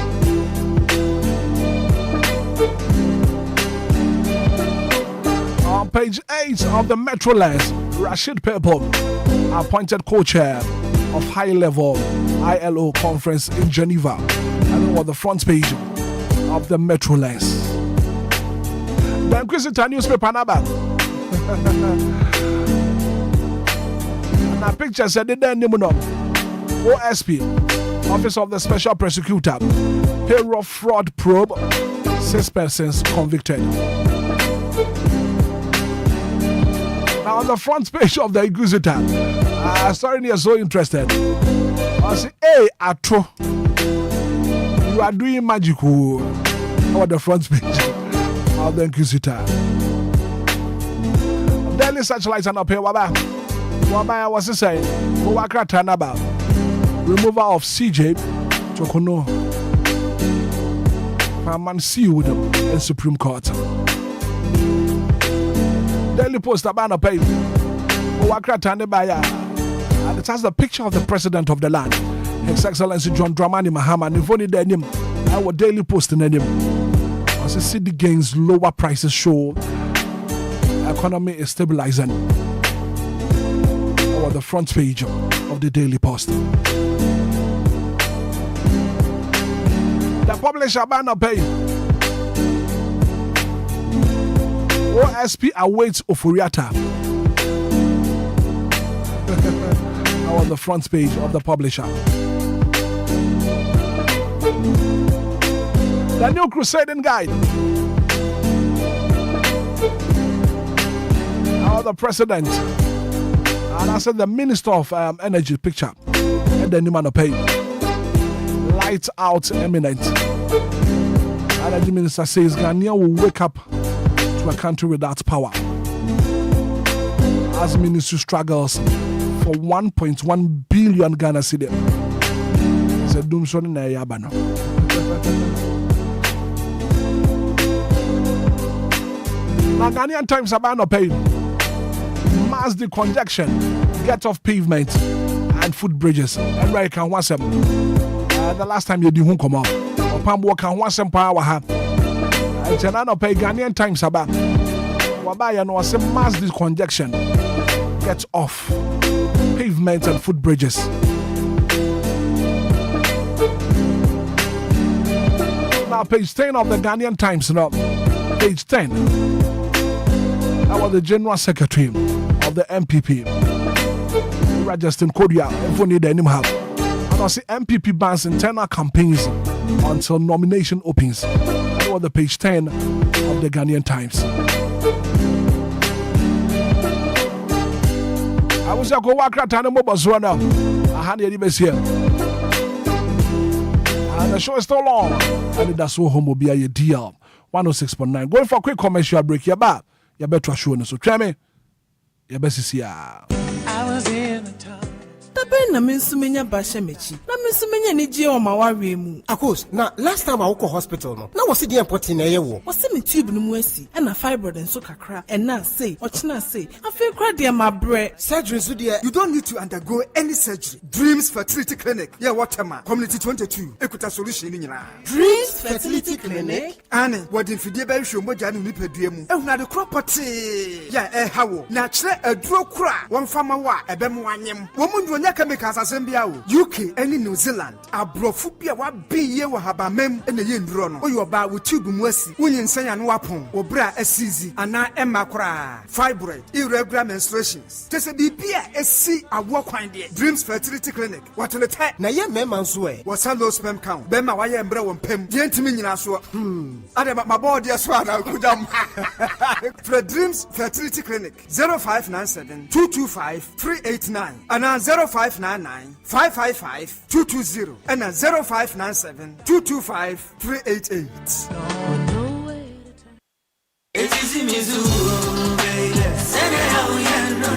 page 8 of the Metro Lens, Rashid Pepo, appointed co-chair of high-level ILO conference in Geneva. And on the front page of the Metro Lens. The Inquisitor newspaper number. And a picture said the then OSP, Office of the Special Prosecutor, payroll fraud probe, 6 persons convicted. Now on the front page of the Inquisitor, sorry you're so interested. I say, hey, Atro, you are doing magical on the front page of the Inquisitor. Daily Searchlight and up here, Waba was saying, Waka Tanaba, removal of CJ Chokono, man sued in Supreme Court. Daily Post about page, Waka Tanabaya, and it has the picture of the president of the land, His Excellency John Dramani Mahama, and if only the name, our Daily Post in the name. As the city gains, lower prices show economy is stabilizing. Or the front page of the Daily Post. The publisher banner pay. OSP awaits Ofuriata. On the front page of the publisher. The new crusading guide. The president, and I said the minister of energy picture, and the Nimano pay. Lights out eminent. And the minister says Ghanaian will wake up to a country without power. As ministry struggles for 1.1 billion Ghana cedi. It's a doomsday in Yabano. Now Ghanaian Times about no pay. Mass decongestion, get off pavement and footbridges. And where you can watch them. The last time you did won't come up. Or Pambo can watch them power have. And Janano pay Ghanaian Times about. Wabaya no say mass decongestion, get off pavement and footbridges. Now page 10 of the Ghanaian Times now. Page 10. That was the General Secretary of the MPP, Justin Kodia, if we need any help. And I see MPP bans internal campaigns until nomination opens. That was the page 10 of the Ghanaian Times. I was going to walk out and mobile runner. I had the best here. And the show is still long. Anidaso Wɔhɔ Obia DL 106.9. Going for a quick commercial break. You're back. You better show us. So try me. You better see. I was in a tub. Na mensumenya bashemechi. Na mensumenya ni je o mawawe mu. Akos, na last time I went to hospital no. Na wasi di important na yewo. Wasi me tube no mu asi. E na fibroid enso kakra. E na say, ochina say. Afi kra de ma bre. Surgery so there. You don't need to undergo any surgery. Dreams Fertility Clinic. Yeah, Waterma. Community 22. Ekuta solution ni nyina. Dreams Fertility Clinic. Ane, wadi mfidie ba hwe mogya no nipadua mu. Ehuna de property. Yeah, hawo. Na kire aduro kura. Wonfama wa ebem wanyem. Wo mundu onya chemicals asembia wo. UK any New Zealand. Abrofu bia wa biye wa habamem ene ye nduro no. Oyo ba wo tube mu asi. Wonyi nsanya no wapon. Obra asizi ana emma kura. Fibroid, irregular menstruations. Tese bibia esi awo kwan de. Dreams Fertility Clinic. Watolete na ye mema nso e. Wasa low sperm count. Bema wa ye mbre wo mpem. Ye ntimi nyina so. Ade ma board ya so ana kudam. For Dreams Fertility Clinic 0597 225 389 and 0599 555 220 and 0597 225 388. It's easy, Mizu, baby. Send it out, yeah, no.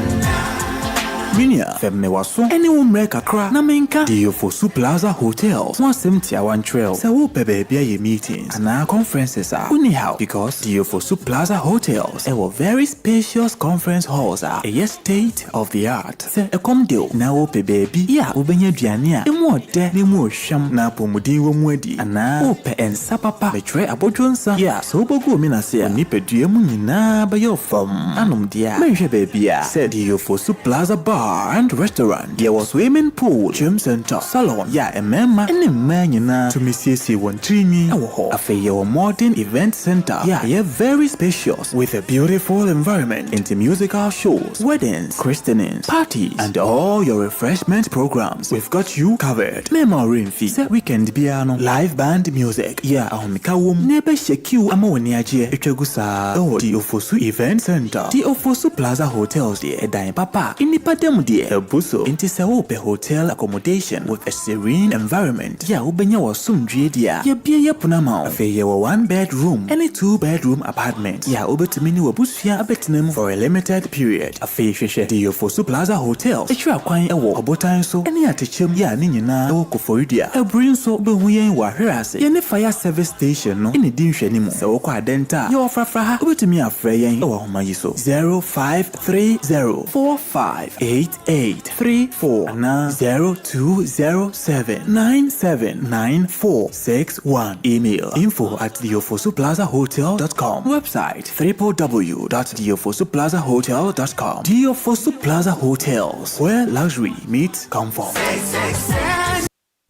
Junior, Femmewaso, anyone kakra, Namenka, Diofosu Plaza Hotels, one 71 trail, Sawo Bebe meetings, and our conferences are anyhow because Diofosu Plaza Hotels, our very spacious conference halls are a state of the art. Se a comdo, now baby, ya, Ubenya Diania, and what de Nemo Sham na Pomudi Womwedi, and now Ope and Sapapa, betray Abodronsa, ya, so Bogo Minase, Nipe Diamunina by your firm, Anum dia, Mention baby, said Diofosu Plaza Bar and Restaurant. There was swimming pool, gym center, salon, ya, a member, and a man to Mrs. Wontrini, a fair modern event center, yeah, very spacious with a beautiful environment into musical shows, weddings, christenings, parties, and all your refreshment programs. We've got you covered. Memory fee, weekend piano, live band music, yeah, Mikawum, Nebe Sheku, Amoniaje, Echegusa, the Ofosu Event Center, the Ofosu Plaza Hotels, the Edain Papa, Inipadem, the Ebuso, Intisawope Hotel accommodation with a serene environment, yeah, Ubenya was soon Jedia, Yabia Punamau, a 1-bedroom, any 2-bedroom apartment, yeah, Ubetumini Wabusia Abetinem for a limited period. A fish, the Ofosu Plaza Hotel, a Chuaquine, a walk, Botan so, any attention, ya Nina, Okoforidia, a brin so, Buyan Waherase, any fire service station, no, any dish anymore, so Quadenta, your Frafa, Ubetumi Afrayan, or Mayiso, 0530458834, na 0207979461, email info@diofosuplazahotel.com, website www.diofosuplazahotel.com. Diofosu Plaza Hotels, where luxury meets comfort.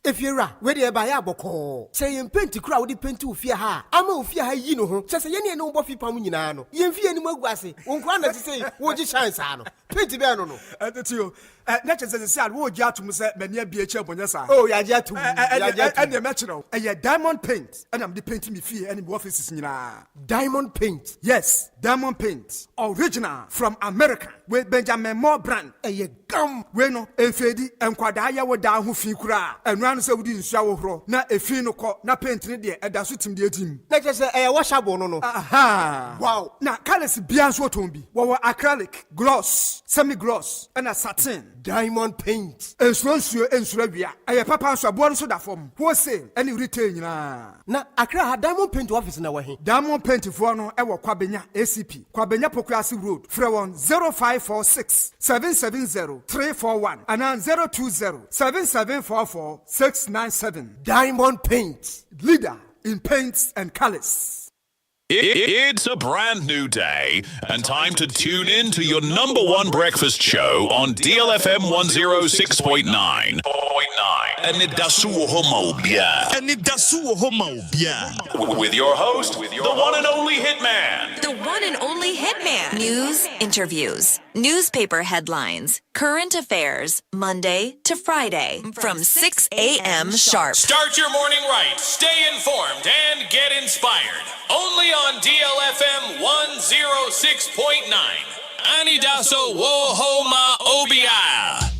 If you're where you buy a boko, say you paint to crowd paint to fear her. I'm a fear you know, just a yenny no buffy pamunano. You fear any more grassy, won't to say, what you shine, son. Paint no. That's you. Not as I said, would you to Mr. Mania BH on your side? Oh, yeah, yeah, too. And the metro, and your diamond paint, and I'm the painting me fear any offices in Diamond paint, yes, diamond paint, original from America, with Benjamin Moore brand, and ye gum, bueno, a fedi, and quadaya were down who figura, and ran so within shower, not a fino coat, not painting there, and that's what him the team. Let us say a washable no. Aha, wow. Now, colors beyond what will be, what acrylic, gloss, semi gloss, and a satin. Diamond paint. Ensure Ensure I papa so born so that form. Wholesale any retail na. Na Accra ha diamond paint office na wahi. Diamond paint for no e wo Kwabenya ACP. Kwabenya Pokrasi Road. Free 0546 770 341 and 020 7744 697. Diamond paint. Leader in paints and colors. It's a brand new day and time to tune in to your number one breakfast show on DLFM 106.9. Anidaso Wɔhɔ Anidaso Wɔhɔ with your host, the one and only Hitman. The one and only Hitman. News, interviews, newspaper headlines, current affairs, Monday to Friday from 6 a.m. sharp. Start your morning right, stay informed, and get inspired. Only on DLFM 106.9. Anidaso Wɔhɔ Obia.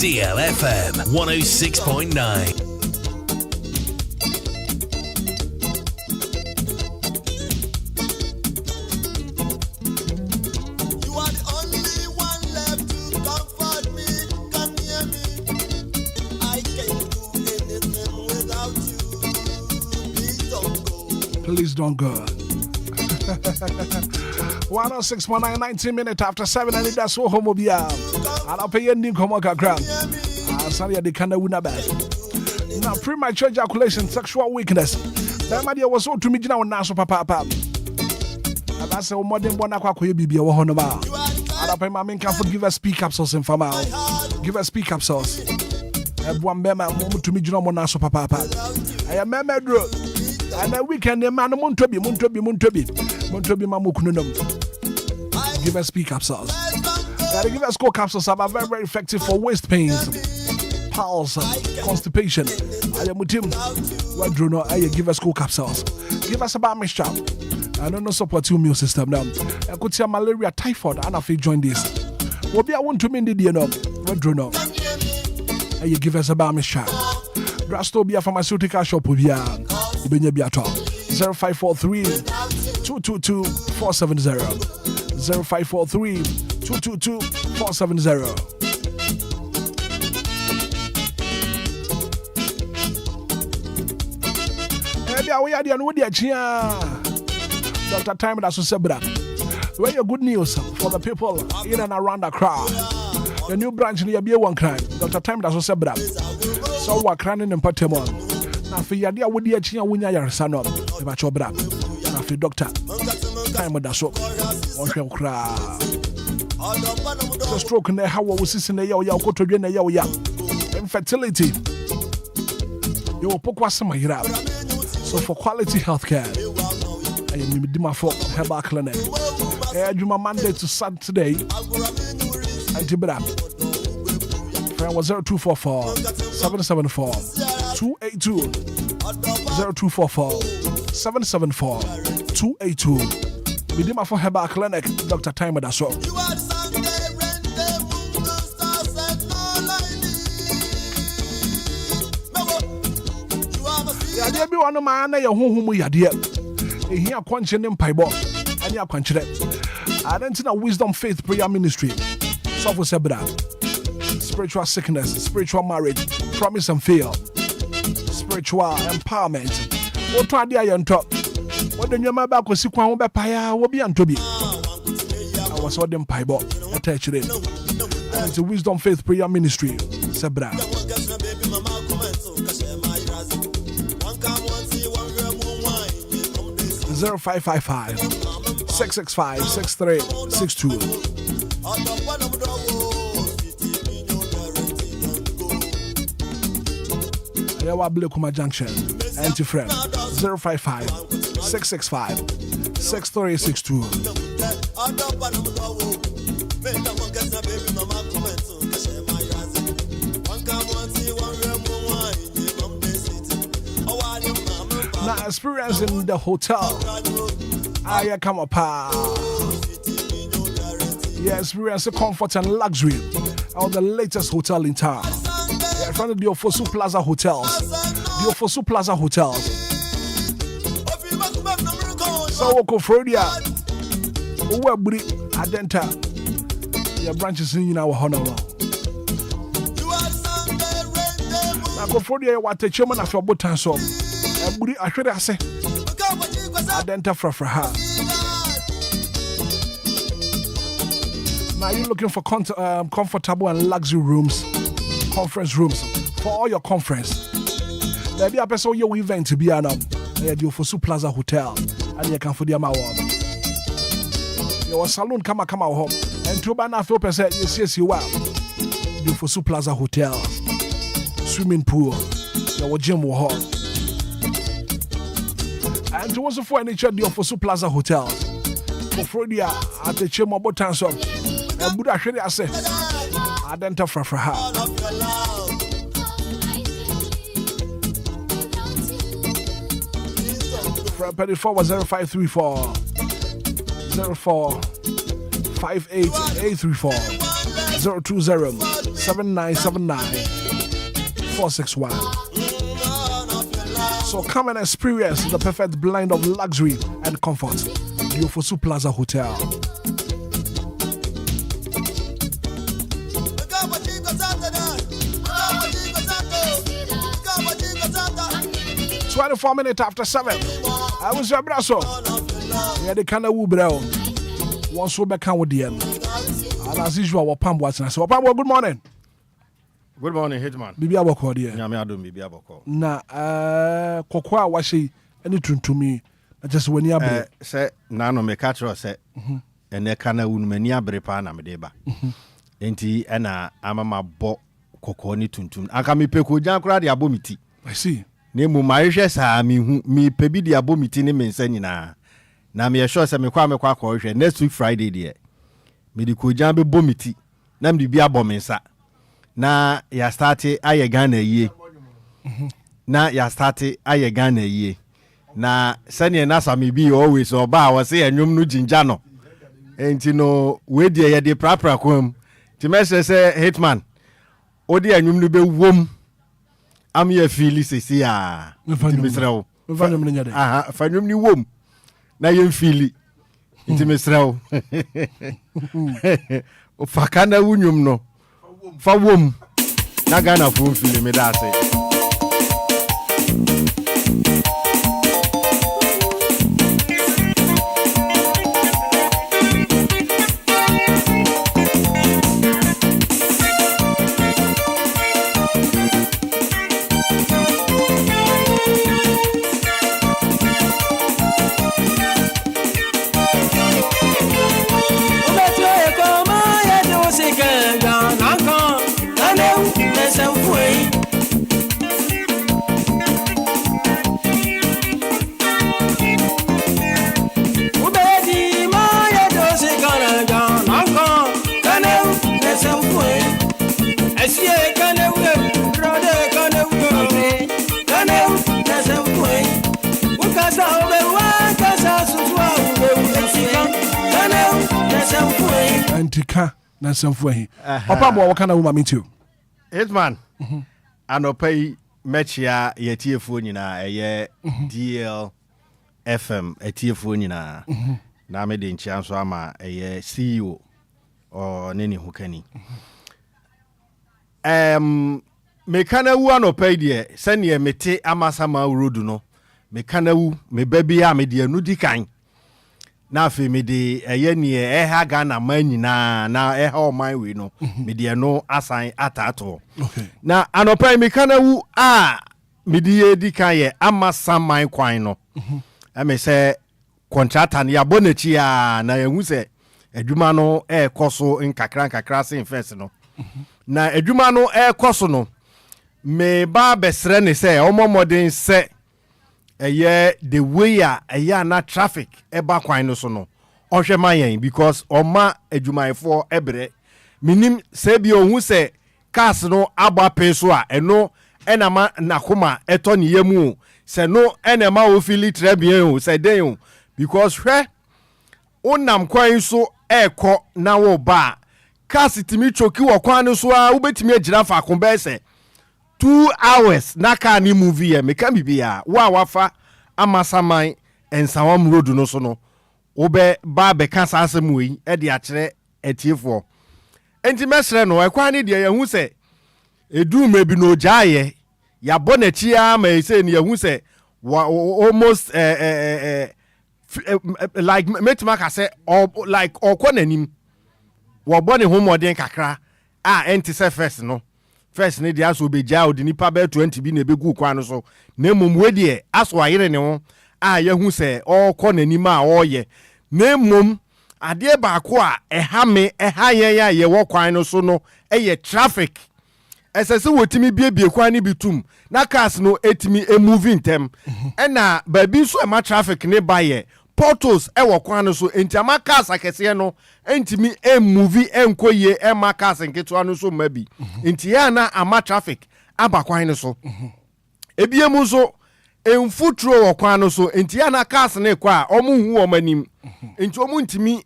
DLFM 106.9. Please don't go. 106.9, 19 minutes after 7, Anidaso Wɔhɔ Obia. And I'll pay you in Komokakram. Sorry, they can't win a bad. Now, premature ejaculation, sexual weakness. That my dear was so to me now, Naso Papa. And that's a modern Bonaqua Bibi Wɔhɔ. And I'll pay my main can give us speak up sauce in Fama. Give us speak up sauce. And one member to me, Jino Naso Papa. I am member. And a weekend, the man Montobi Mamukunum. Give us speak capsules. Gotta give us core capsules are very, very effective for waist pains, pulse, constipation. I am with him. What do no? I give us core capsules. Give us a bar mixture. I don't know support your immune system now. I could see malaria, typhoid, and I feel join this. Obia want to mend the DNA. What do no? I give us a bar mixture. Drastobia pharmaceutical shop Obia. 0543 222 470 0543 222 470. We are the Anwodia Chia. Dr. Time that's Sebra. Where your good news for the people in and around the crowd. The new branch near Be One Crime. Dr. Time that's Sebra. So we're crying in Patemon. Now, for your dear, would you win your son up? About your brother. Now, for doctor, time with the soap. One shall cry. The stroke in the how was this in the yo go to the yo ya. Infertility. You will poke some of your. So, for quality healthcare, I am Dima for Herbal Clinic. I do my Monday to Saturday. Antibra. Friend was 0244 774 282 0244 774 282. Bidima for Herbal Clinic, Dr. Time Anidaso. Yeah, there be one man na your home ya dear. Here quenching in Paibo and ya quench it. I don't know Wisdom Faith Prayer Ministry. Software Sebra. Spiritual sickness, spiritual marriage, promise and fail. Spiritual empowerment. What try the iron top? What the new mother was sick one by Paya will be Antobi. I was all them Paibo attached it. And it's a Wisdom Faith Prayer Ministry. Sebra. 0555 665 6362. Yawa Blekuma Junction, anti-friend 055 665 6362. Now, experience in the hotel. I come up. Yeah, experience the comfort and luxury of the latest hotel in town. In front of the Ofosu Plaza Hotels. The Ofosu Plaza Hotels. So, Okofrodia, Uwebri, Adenta, your branches in our honor. Okofrodia, what the chairman of your button so. Buri, I should have said, Adenta Frafraha. Now, you're looking for comfortable and luxury rooms. Conference rooms for all your conference. There be a person your event to be an the Ofosu Plaza Hotel and you can for the amount. Your saloon come home and two banana 4% yes you are. The Ofosu Plaza Hotel, swimming pool, your gym hall, and to also for nature the Ofosu Plaza Hotel. For Freudia at the Chemo Botanso and Buddha Shady I say. Adenta Frafraha. From 34 was 0534 04 58 834 020 7979-461. So come and experience the perfect blend of luxury and comfort. Diofosu Plaza Hotel. "24 minutes after 7. I was your brasso. Yeah, the kind of woobro. One so back with the end. And as usual, Wapam watching. So, Wapam, good morning. Good morning, Hitman. Bibi aboko dear. Nyame adom bibi aboko. Na kokwa washi any tuntumi. I just when you say na no me catch say ene kana wunu mani abre pa na me deba. Enti ena amama bo kokko ni tuntum. Aka me peko jan kura de abomiti. I see. Ne mu mahwe sa mi hu mi pebi de abomiti ne mensa nyina. Na me sure say me kwa hwe next week Friday de. Me di ko jan be bomiti. Na me di bia bomensa. Na ya start aye Ghana yie. Na ya start aye Ghana yie. Na sene na sami bi always oba wa say enwom no jinja no. Enti no we de ye de prapra kwam. Ti message say Hitman. Odi enwom no be wom. Am ye feel sisi a. Ti mesrew. Mfanwom no nyade. Aha, fanwom ni wom. Na ye feel. Ti mesrew. O fakana wunwom no. Fa wom na Ghana fo fili me da se Antika na samfo hi. Papa bo wakana wo mami too. Hitman. Anopai mechia yetiefo nyina eye DLFM etiefo nyina. Na me de nchia so ama eye CEO o neni hukani. Mekana wu anopai de sene mete amasama road no. Mekana wu me baby a me de anu dikan. Na fe me de eye ne ha Ghana man nyina na ha o man we no me de no asan atato. Okay. Na anopai me kana wu a me de di kan ye amasa man kwan no. Me say contractor ne abonachi a na yehu se adwuma no koso nkakra sen first no. Na adwuma no koso no me ba besre ne se omomodin se the way na traffic eba kwan no so no ohwe mayen because oma adwumayefo ebre minim se bi ohun se cars no agba peso a eno enama nakoma eto ne yemu se no enema ofili trebien o se den o because hwe onam kwan so eko na wo ba cars timi choki wo kwan no so a ubetimi agira fa akombe se 2 hours na ka ni movie e meka bibia wa wafa amasaman ensawam road no so no obe ba be ka asem wi e de akere etiefo enti mesre no ekwa ni de yehu se edu mebi no jaaye ya bonachi a ma se ni yehu se almost like metima ka se like okonanim wo bone homoden kakra a enti se first no first ne dia so be ja odi nipa be 20 bi na begu kwan so na mum we de aso ayire ne ho a yehu se okonanim a oye na mum ade ba ko a ehame ehayen ya ye wo kwan no so no eye traffic esese wotimi biebie kwan ni bitum na cars no etimi moving tem na baby so ema traffic ne baye portals wo kwan no so enti ama cars akese no entimi movie enkoye ema cars nketo no so mabi enti ya na ama traffic aba kwan no so ebiemu so enfutro wo kwan no so enti ya na cars ne kwa omu hu omanim enti omu ntimi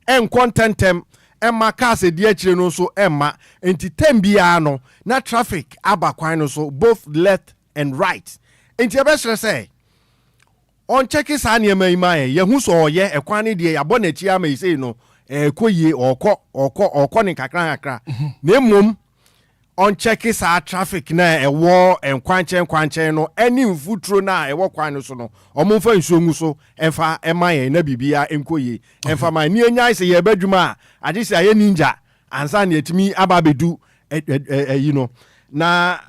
enkontentem Emma cars e die chire no so emma enti tem bia no na traffic aba kwan no so both left and right. Enti abesere say on check sa na ema ima ye hu so oye ekwan ne die yabo na chi ama ise no koye okọ ne kakra na emom on check sa traffic na ewo enkwanchen no any mfutro na ewo kwan no so no omomfa nsuongu so emfa ema ye na bibia enkoye emfa ma ni enya ise ye badwuma ade se aye ninja ansa na etimi ababedu you know na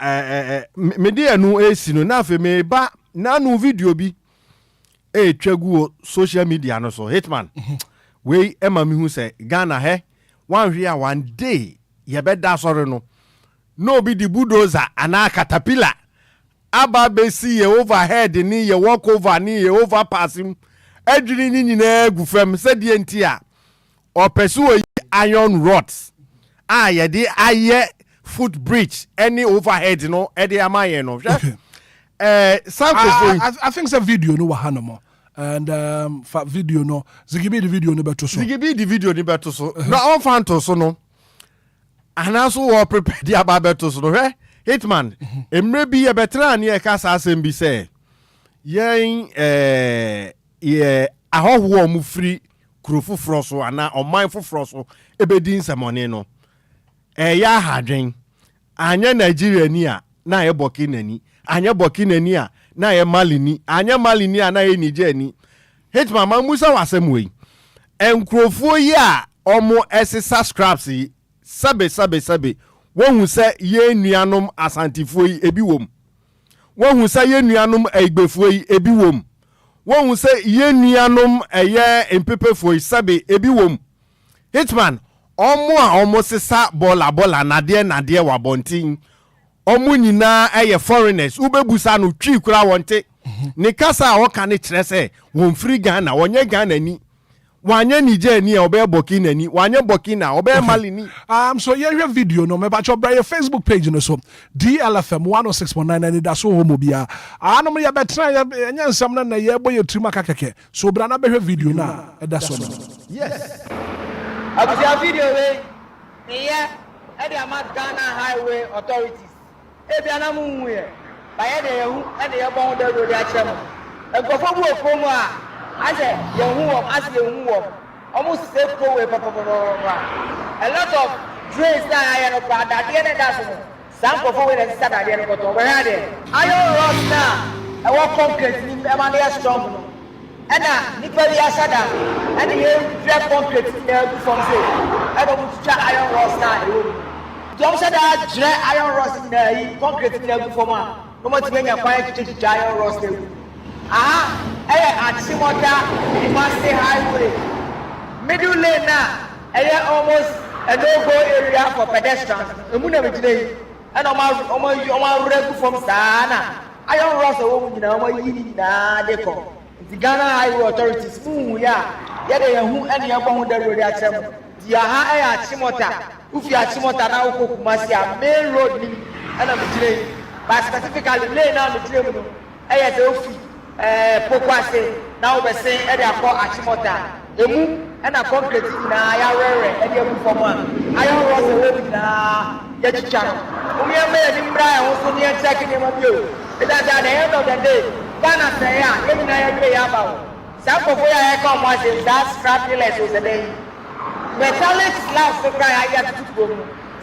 me de anu esi no na afa me ba na no video bi twagu social media no so Hitman we ema mi hu se Ghana he one hwe one day ye beda sore no be the bulldozer ana caterpillar aba be see ye overhead ni ye walk over ni ye overpassing adwiri ni nyina gu fam se de ntia o pursue iron rods ye de aye footbridge any overhead no e de amaye no I think it's a video no wahanomo and for video no zigibi the video no beto so na on fan to so no anaso wo prepare dia ba beto so no Hitman emre bi e betra na e ka sa asem bi say yen ye ahoho mu free kurofufro so ana oman fufro so ebedi nsamone no ya hadwen anya Nigeria ni a na ye Burkina ni anya Burkina ni a na ye Mali ni anya Mali ni a na ye Niger ni Hitman ma musa wasem we enkrofo yi a omo esisa scraps yi sabe won hu se ye nuanom asantifo yi ebi wom won hu se ye nuanom aigbefo yi ebi wom won hu se ye nuanom eye empepefo yi sabe ebi wom Hitman omo sisa bola nade wa bontin omo nyina eye foreigners ubebusa no twi kura wonte ni kasa a woka ne kire se won free Ghana wonye Ghana ni wanye Niger ni obe Burkina ni wanye Burkina obe Mali ni so your video no me ba cho bra your Facebook page no so DLFM 106.9 Anidaso Wɔhɔ Obia anom ya betra ya nyansam na ye boye trima kakeke so bra na be video na eda so no yes abuja video we yeah e dey amat Ghana Highway Authorities e bia na mu hu ye ba ye dey hu e dey bon da road a chem e go fo bu ofomu a ase ye hu wo ase ye hu wo almost safe go way a lot of drains that I no brother dey na that so some go for we dey start dey no to where dey iron rods na e wo concrete ni e ma dey strong no and nipa bi asada and ye drop concrete there do from say e go put iron rods na e wo don't say that dry iron rods na yi concrete there do from a no mo ti nya kwan to iron rods there Achimota University Highway. Middle lane now, almost a no-go area for pedestrians. And I'm ready from Sana. I don't rush a woman, the Ghana Highway Authorities. Yet who any upon the road at them. The Achimota, Ufia Chimota now, Masia, main road, and I'm today. But specifically, lay down the tribunal. Pokwase now we say e dey call Achimota emu e na concrete na ya rere e dey move from one iron rods we na ya chicha umi e me di mbra e ho so ni e check ni ma bio e da the end of the day Ghana say ya e na ya be ya ba sa ko ya e come was that scrapless was the day metallic slabs so cry ya to go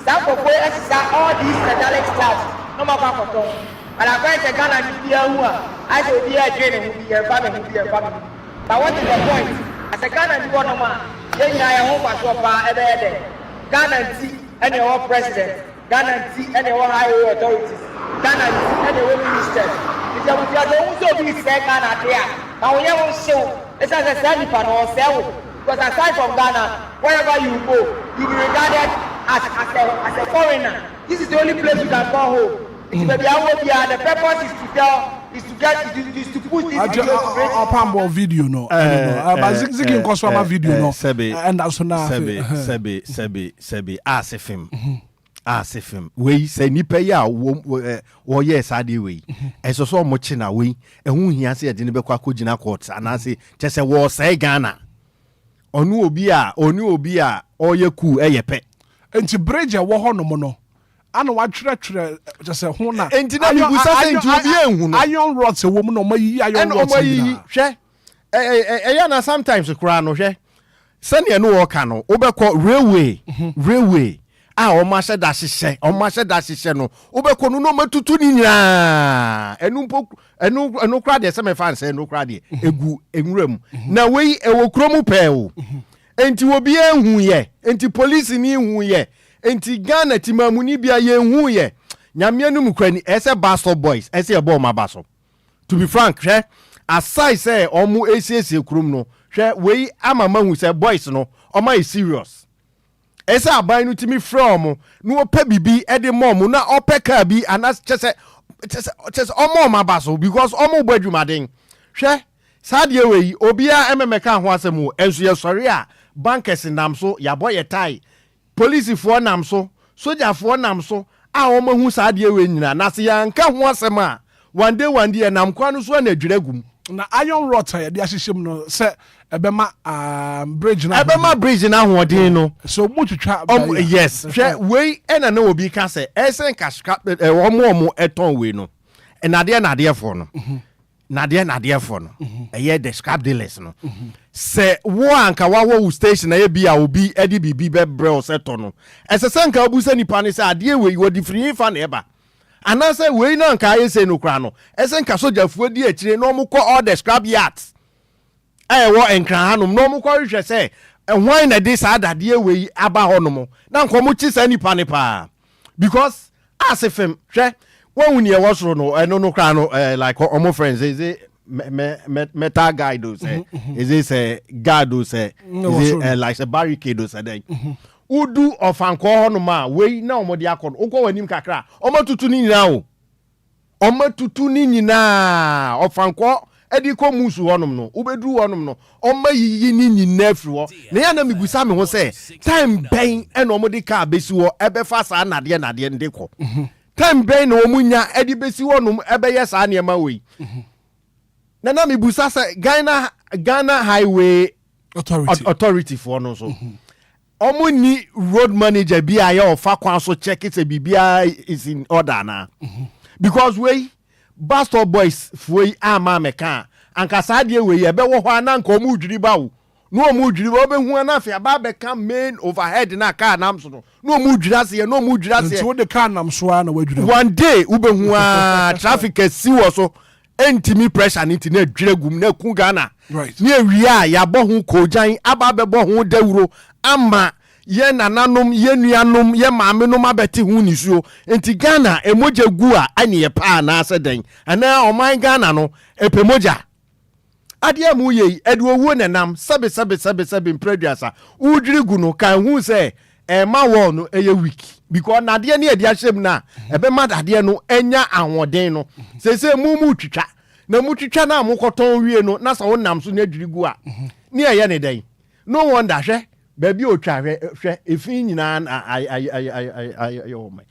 sa ko e sa all these metallic slabs no ma kwa ko and I find the Ghana who I say be a training who be a family. But what is the point? As a Ghana man, then I hope I saw Ghana and your president, Ghana and your highway authorities, Ghana and your ministers. If you are also be said Ghana there, now we have show it's as a sandy pan or sell. Because aside from Ghana, wherever you go, you be regarded as a foreigner. This is the only place you can call home. The purpose is to push this video video no but zigin kosoma video no and also na sebi asefim we say nipa ya wo yes ade we eso so mo chi na we ehun hia se de ne bekwa kogina court anase chese wo say Ghana onu obi a oye ku eyepe enti bridge wo ho no mo no ana wa twerɛ just ho na enti na bibusa se enti obi ehu no iron rods wo mu no mayi iron rods hwɛ eya na sometimes kura no hwɛ sɛnea no wo ka no wobɛkɔ railway o ma hyɛ da hyehyɛ no wobɛkɔ no matutu ni nyinaa enu kra de sɛ me fan sɛ enu kra de egu enwuram na wei ewo kromu pɛ o enti obi ehu ye enti police ni hu ye enti Ghana timamuni bia ye hu ye nyame anum kwani ese Bastard Boys ese e ball ma baso to be frank hwɛ aside say omu esiesie krom no hwɛ wei amama hu say boys no oma is serious ese aban no timi from no opa bibi e de mom na opa ka bi anas chese omo ma baso because omo badwumaden hwɛ sadie wei obia ememeka ho asemu enso ye sori a bankers nam so yabo ye tai police for nam so soldier for nam so a omo hu sadie wei nyina na se yanka ho asem a one day nam kwa no so na adwiragum na iron rod ya de ahyehyem no se ebema bridge na hoden no so mutwitwa yes hwe wei ena na obi ka se esen ka omo eton wei no enade for no nade for no eye the scrap dealers no se wo anka wo station na ye bia obi edi bibi bebre o seto no ese senka obusa nipa ne se ade wei wo different fa na eba anase wei na nka ayese no kra no ese nka sojafuo di akire no mo all the scrap yards wo enkran hanom no mo hwehwe se ehwan na de sa adade wei aba honom na nko mo chi sa nipa ne pa because asefem hwe won ne wo soro no eno no kra no like omo friends is it metal guide do say is it guard do say like a barricade do say then udu ofanko honom a wei na omode akọ ukọ wanim kakra omatutu ni nyina ofanko edi ko musu honom no ubedu honom no omayiyi ni nyina afri ho na ya na migusa me ho say time ben e no omode ka besi ho ebefa sa nade ndekọ time ben na omunya edi besi honom ebeye sa na ema wei na migusa say Ghana Highway Authority for no so omo ni road manager bi aye ofa kwan so check it bibia is in order na because we Bastard Boys foi ama meka anka saade we ye be wo ho ana nka omo dwiri bawo no omo dwiri ba obehu ana afia ba be ka main overhead na car nam so no omo dwiri ase no omo dwiri ase so the car nam so na wadwiri one day ubehu traffic si wo so entimi pressure ni ti na dwiregum na ku Ghana right ni awia ya bo hu kojan aba be bo hu dawuro ama ye nananom ye nuanom ye maamenom abeti hu nisuo enti Ghana emoja gu a ane ye pa na asedan ana oman Ghana no epemoja ade amu ye eduowo nenam sebe impreduasa udwiri gu no kan hu se ma wo no eye week because na de ne ade ahyem na ebe madade no enya ahoden no sese mu twitwa na mu twitwa na amokoton wie no na sa wonam so na adwiri gu a ne eye ne den no wonder hwe baby otwa hwe efin nyina ayo mai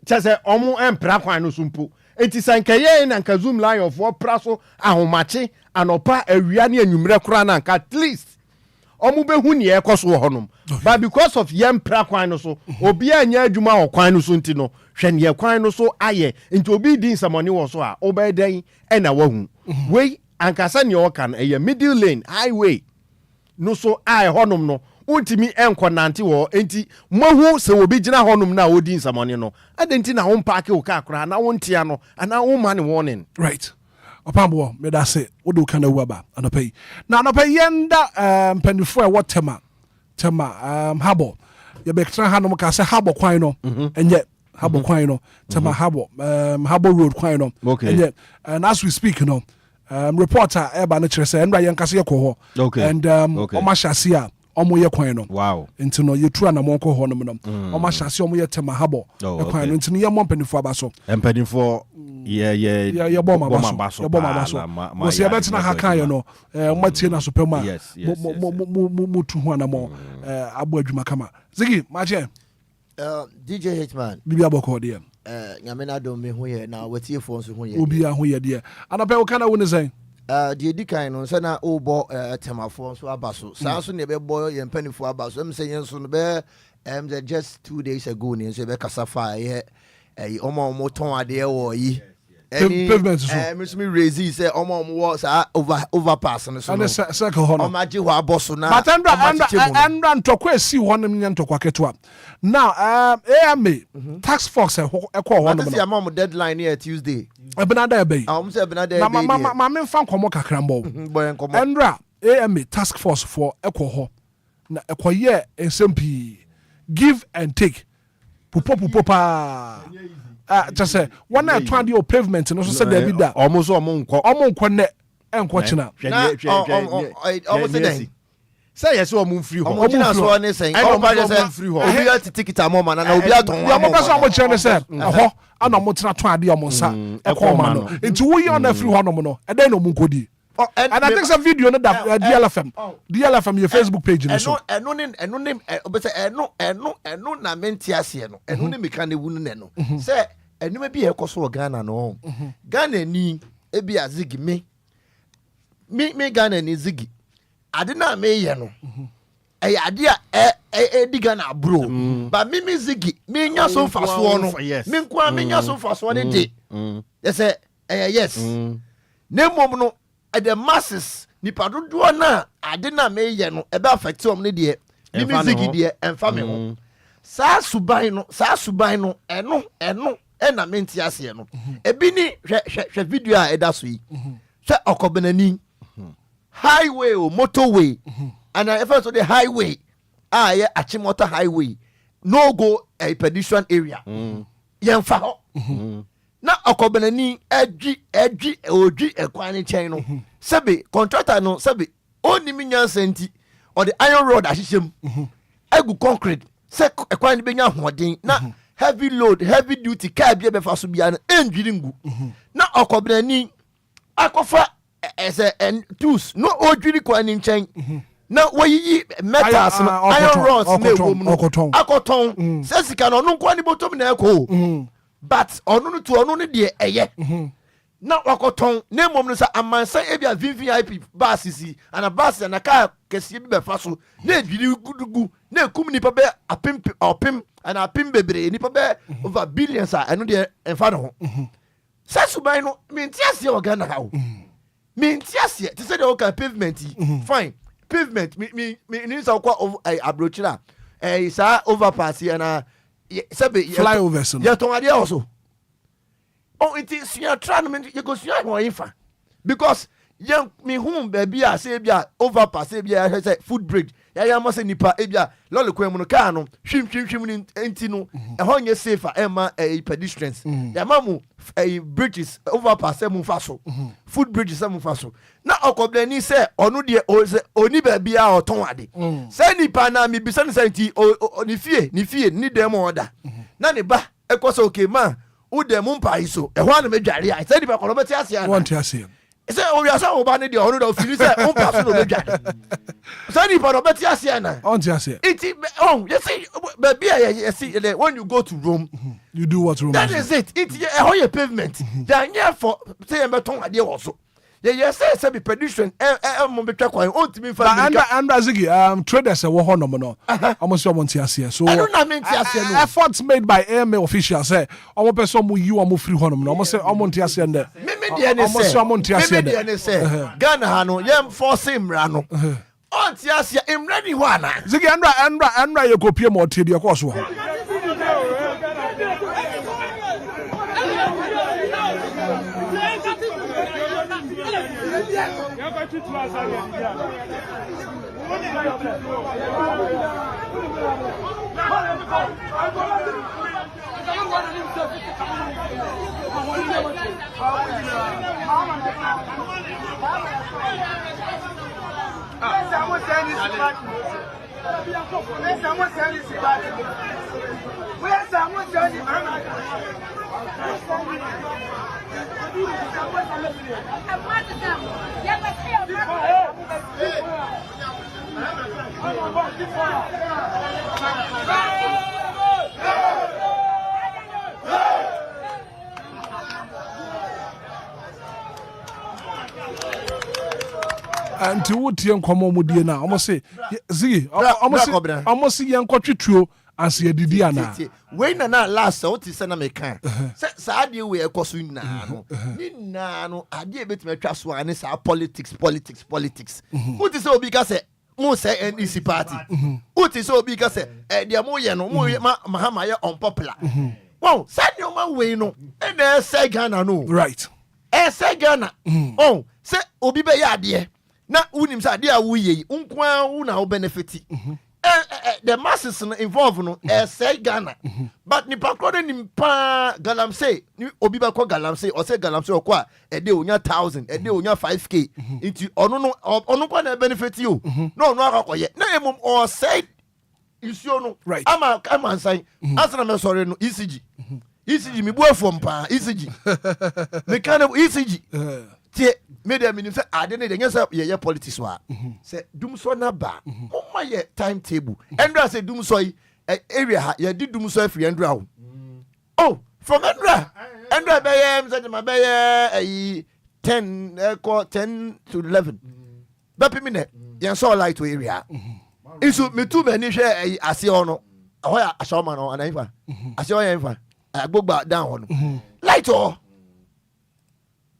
chese omu empra kwan no sumpo enti sankaye na nka zoom line of praso ahomache anopa awia ne anwumre kora na nka at least omu behu ne ekoso honom but because of yem pra kwan no so obi anya adwuma okwan no so ntino hwe ne kwan no so aye enti obi din samoni wo so a obeden na wahu we ankasa ne okan eye middle lane highway no so ai honom no untimi enkonante wo enti mohu se obi gina honom na odi nsamone no adenti na ho park o ka akra na wontia no ana wo man warning right opambo me da se wo do kana waba anopai na anopai yenda mpanifo e wotema habo ye be kra hanom ka se habo kwan no enye habo kwan no tema habo road kwan no enye and as we speak no reporter eba no kire se enra yenkase yekọ ho and omashase a omo ye kwan no wow enti no ye tu anamon ko ho no no omashase omo ye tema habo kwan no enti no ye mpanifo abaso mpanifo ye boma baso mo se yebet na haka ye no matie na sopema mo tu ho anamon abo adwuma kama zigi maje DJ Hitman bibi aboko de nyame na do me ho ye na watie fo so ho ye obi a ho ye de anape wo kana wo ne sen the Edikan no sana obo temafo so abaso saa so ne be boy ye mpanifo abaso em say yenso no be just 2 days ago ne so be kasafa ye omo ton ade wo yi pavement so me raise say omo wo saa overpass no so and circle hono omaji ho aboso na but and ntokwa esi hono nya ntokwa keto now AMA tax force ekọ hono no see am deadline here Tuesday Benada ebe. Say benada ebe. Ma me fan komo kakrambo. Endra AMA task force for ekwo na ekoye ensempii give and take. Pupo pa. Just say one night 20 your pavement no so say there be that. Almost omo ne enko china. Almost say say yes omo free ho. Omo china so ne say. Omo say free ho. Obi at ticket am man na obi aton. Ya mo person omo china say. Ho ana mo tena ton ade omo nsa ekoma no nti wo yi on free ho no no e den no mo nkodi and I think some video no that DLFM your Facebook page no so eno na menti ase no eno ne meka ne wunu ne no say eno ma bi e koso Ghana no Ghana ni e bi azigi me Ghana ni zigi ade na me ye no ade a di Ghana bro but me zigi me nya so faso no me nko me nya so faso ne de yes yes ne mom no the masses ni padodo na ade na me ye no e be affect om ne de me zigi de emfa me ho sa suban no eno na me ntia ase no e bi ni hwe video a edaso yi hwe okobenani highway or motorway and I ever saw the highway yeah Achimota highway no go a pedestrian area yemfa ho na okobenani edwi ekwan chen no sebe contractor no sebe oni minyan senti or the iron rod ahihiem egu concrete se ekwan be nya hoden na heavy load heavy duty car bia be fa so bia na endwiri ngu na okobenani akofa and tools no odwiri kwan chen na wayi metals iron rods na egom no akoton se sika no nko ani botom na eko but onu no to onu ne de eye na wakoton na mom no sa amansa e bia VIP basisi ana bas na ka kesi bi be fa so na edwiri gudugu na ekum nipa be apim ana apim bebre nipa be over billions a eno de enfa no ho sasuban no mentiase o Ghana ha o mentiase te say the pavement fine pavement me ni so kwa abrochira sa overpass na sabe flyovers no ya ton ade also it is your tournament you go see how infa because young me home baby a say bia overpass say bia say food bridge ya mo say nipa e bia lole kwan mu no car no hwim enti no e ho nye safer e ma pedestrians ya mamu bridges overpass mu faso food bridges mu faso na okoblani say onu de oni baby a oton ade say nipa na mi bisa say enti ni fie ni dem order na ne ba e ko say okay man wo dem mpa iso e ho na medware a say nipa ko no beti ase ya want to see say o wi asa wo ba ne de onu da ofiri say mpa so no medware say nipa no beti ase na want to see it you see baby you see when you go to Rome you do what Rome that is it how your pavement they are for say e beton ade wo so say be pedestrian mo betwa kwan ontimi fa and Ziggy traders wo ho no no almost so monti ase so I don't know menti ase no efforts made by AMA officials say omo person mo yi omo free ho no no almost say omonti ase and me de ne say Ghana ha no yem force imra no onti ase imra ni ho ana Ziggy andra ye kopie mo tedi e course ho And to what young come on with you now, almost say, almost see young quatritro and see a Didiana. When na last out is an American. Sadia we are costing now. Nino, I did bit my trust one is our politics. What is so because Musa and Easy Party? What is so because the Amoyano, Mahamaya unpopular. Wow, send your man way no, and there say Ghana no. Right. Say Ghana. Oh, say Obibe ya dear. Na unim sa dia wuye unkwa una benefit. The masses involved no say Ghana. But ni pakro ni pa galamse ni Obiba ko galamse or say galamse or kwa e de onya 1000 e de onya 5k into onu kwa na benefit you. No akoye. Na emum or say issue no. Right. Ama say asana me sorry no ECG. ECG mi buafo mpa ECG. Me kind of ECG. Tie media minim say ade ne de nyesa ye politics wa say dum so na ba mama ye timetable endra say dum so area ha ye di dum so afri endra ho oh from endra be ye say ma be ye 10 to 11 ba pe mi ne ye so light to area isu me tu me ni hwe ase ho no ho ya ashoma no anaifa ase ho ye mfa agbogba down ho no light ho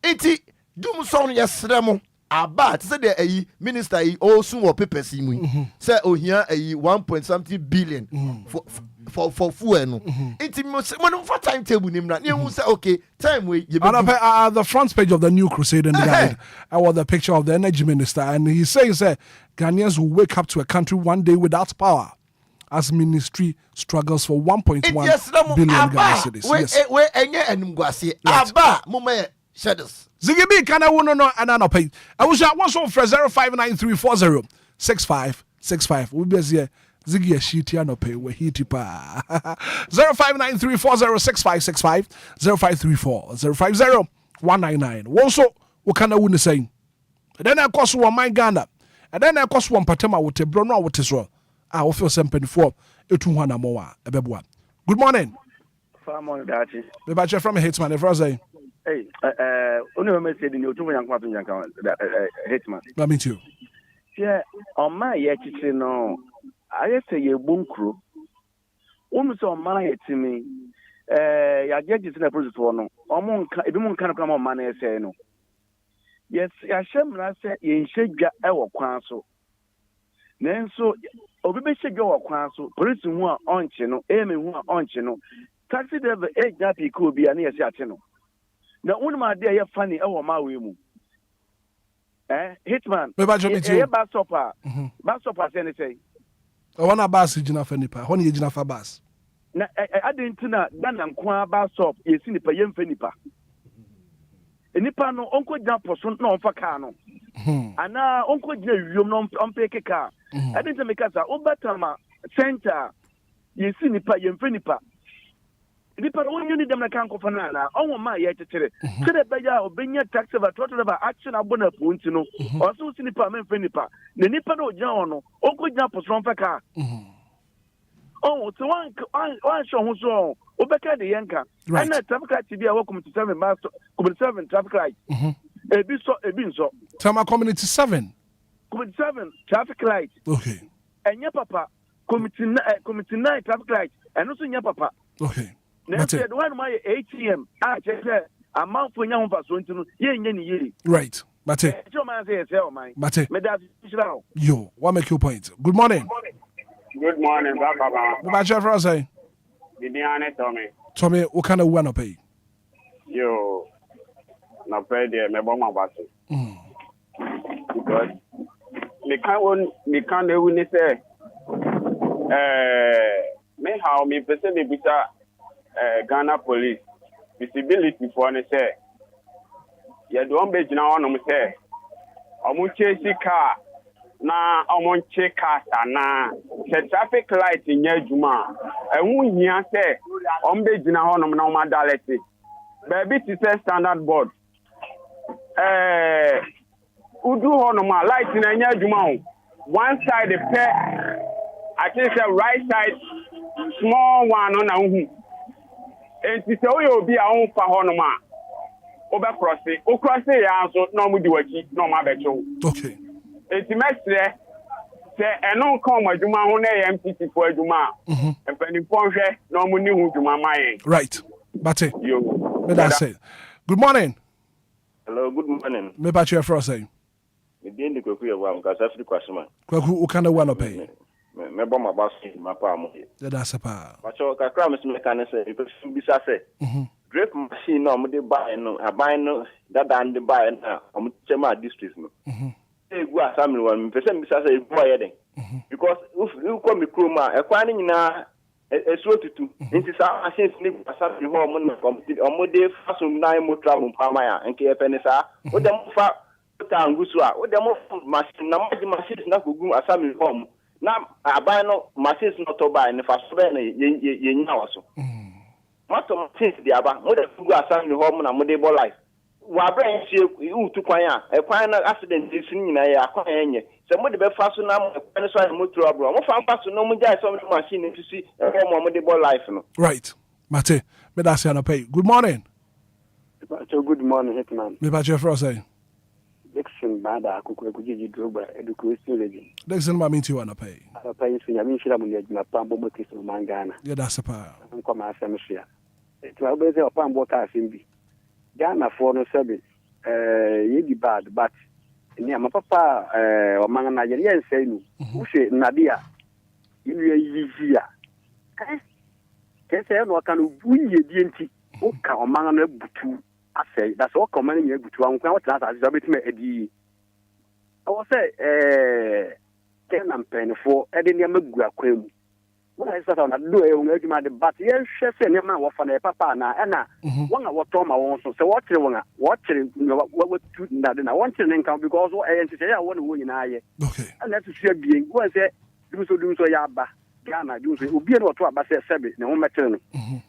iti dum song yesremo aba say the minister also wo papers mu say ohia 1.something billion for fuel no it mo for timetable nim na you say okay time we the front page of the New Crusade and guide I want the picture of the energy minister and he says Ghanaians will wake up to a country one day without power as ministry struggles for 1.1 billion Ghana cedis. Yes we enye enumguase aba mama shadows Zigibi kana wono no anano pay. I wish I was on for 0593406565. We be here Zigi a sheet ya no pay we hiti pa. 0593406565 0534050199. Wonso wo kana wonu saying. Then I cost one my Ghana. And then I cost one patema wote brono wote so. Ah wo feel sempenfo etu na mo a ebeboa. Good morning. Morning Dachi. Me ba che from Hitman e say. Hey, only me said in your 2 young person Hitman. That means you. Yeah, on my yeti no. I say you bunkru. Almost on my to me. Ya get this in a process for no. Among everyone can come on money say no. Yes, I shall say in shake our council. Then so Obibe shake your council, police who are on channel, aiming who are on channel. Taxi driver 8 Japi could be an ear channel. Now, one my dear, funny, oh, my women. Hitman, bus stopper, say. I want a bus, Jina Fenipa, honey, Jina Fabas. Now, I didn't know that I'm quite bus stop, you see, the young Fenipa. And Nipa no, Uncle Jump for some no for cano. And now, Uncle you non unpick a car. I didn't make us a Obatama center, you see, Nipa, young Fenipa. Nipa only need them na kanko fanana on ma ye tetere kede beja obenya tax over total about action abona punti no oso nipa men fe nipa ne nipa no gyan no okonya posron faka oh so one show ho so obeka de yanka and traffic light bi a community 7 bus community 7 traffic light ebi so Tama community 7 traffic light okay enya papa community 9 traffic light and also nya papa okay. Next year, one my ATM. I just said a month for young person to ye. Right, Mate. Mate. Yo, what make your point? Good morning. Good morning, Baba. What your friend say? Tommy, what kind of one pay? Yo, no pay there, me bomb about it. Because me can't even say. Me how me person me bisa. Ghana police visibility for ne say you don't be jina on me say omu chase car na omu check car na the traffic light nya juma ehun hia say omu be jina on na omu dalete baby ti say standard board udu on ma light na nya juma one side the pair I think the right side small one on na hu. And to say, oh, be our own for Honoma. Over crossing, or crossing, so no, we do a key, no, my betcho. Okay. Etimestre se eno nka ọmọ adwuma ho na yɛ MPC fo adwuma. Mpanimfo hwɛ na ɔmo ni hu dwuma mayen. Right. Bate. Me that say. Good morning. Hello, good morning. Me ba che for say. Me dey ndi Kwaku ya wa mka Africa kwasema. Kwaku o kana wa no pay. Me bo ma ba so ma pa mo. That's a pa. Ba cho kakra me me kan say, if you be say. Grape machine no mo dey buy no, aban no that and dey buy na mo chema district no. Egu assembly one me say say egu aye den. Because if you come me kroma, e kwa ni nyina esuo tutu nti sa machines ni assembly ho mo na complete o dey faso na mo travel pama ya nke e pe ni sa o dem fa ta ngusu a o dem machine na machines na gugu assembly ho mo na aban no machines no to buy ni faso be na ye nya waso moto machines di aba mo dey gugu assembly ho mo na mo dey bo life wa brand sie utu kwan a e kwan na accident sin nyina ya akwan enye se mo de be faso na mo kwan so mo trouble mo fa faso no mo jai so machine ntisi e ho mo de bo life no. Right. Mate, me that say na pay. Good morning. Good morning, Hitman. Me ba che for say. Dixon bada akukwe kujiji droba education lady. Dixon ma minti wa na pay. Ala pay so nyami shira mu nyajuma pambo mo kiso mangana. Yeah, that's a pa. Nko ma asem hia. To abeze opambo ka asembi. Ghana for no sebe yedi bad but ni ama papa o manga na yeri ensei nu uhwe nadia iwe yizia kese no kan bunye die nti o ka o manga na butu asei that's all command ni butu an kwa wata asa so betima edi o se kenan penfo ede ni amagu akwam when I start on a do a the but yes, say near my wife and papa na one what Tom I want so what to that I want to income because I say I want to win I okay and that's to being go and say do so yaba Ghana do so Obia no to about say sebe na home matter no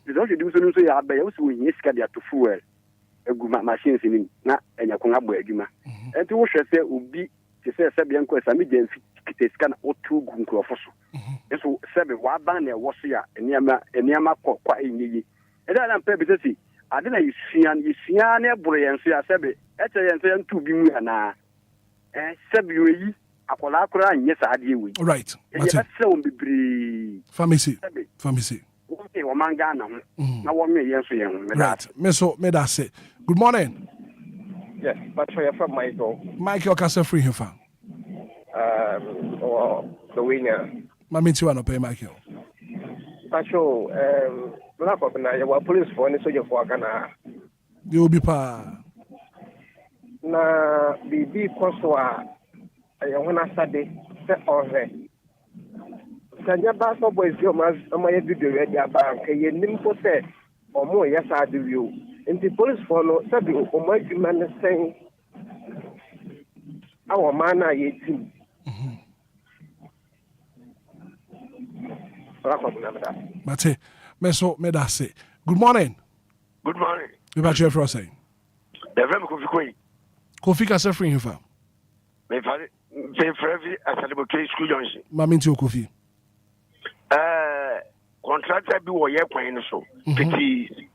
you don't do so yaba you so win iska dia to fuel eguma machines ni na enya ko ngabo adwuma enti wo hwɛ sɛ obi te sɛ sebe enko sami dem fit scan otu gu nkrofo so eso sebe wa ban na wo so ya eniama kwa enyi eda na mpa bi sɛ ade na yisuan na eboro yɛn so ya sebe ɛkyɛ yɛn so yɛn tu bi mu ana sebe yi akola akora anye sa ade ewi right yɛ sɛ won bibiri pharmacy okay wo manga na ho na wo me yɛn so yɛn ho right me so me da say good morning. Yes, but for your friend Michael Casa free here fan. Or the winner. Mami ti wanna pay Michael. Pacho, black up na your police for any soldier for Ghana. You will be pa. Na bibi koswa I want to study set on her. Sanya baso boys yo mas amaya video ready about ke nim ko se omo yes I do you. In the police follow sabi o mo adwuma ne sen our man na yeti Mate me so me da say good morning. Good morning. We ba che for say The FM Kofi Kofi ka se free here fa me fare pay for every asalibo school junction Mami ti o Kofi contractor bi wo ye kwan no so piti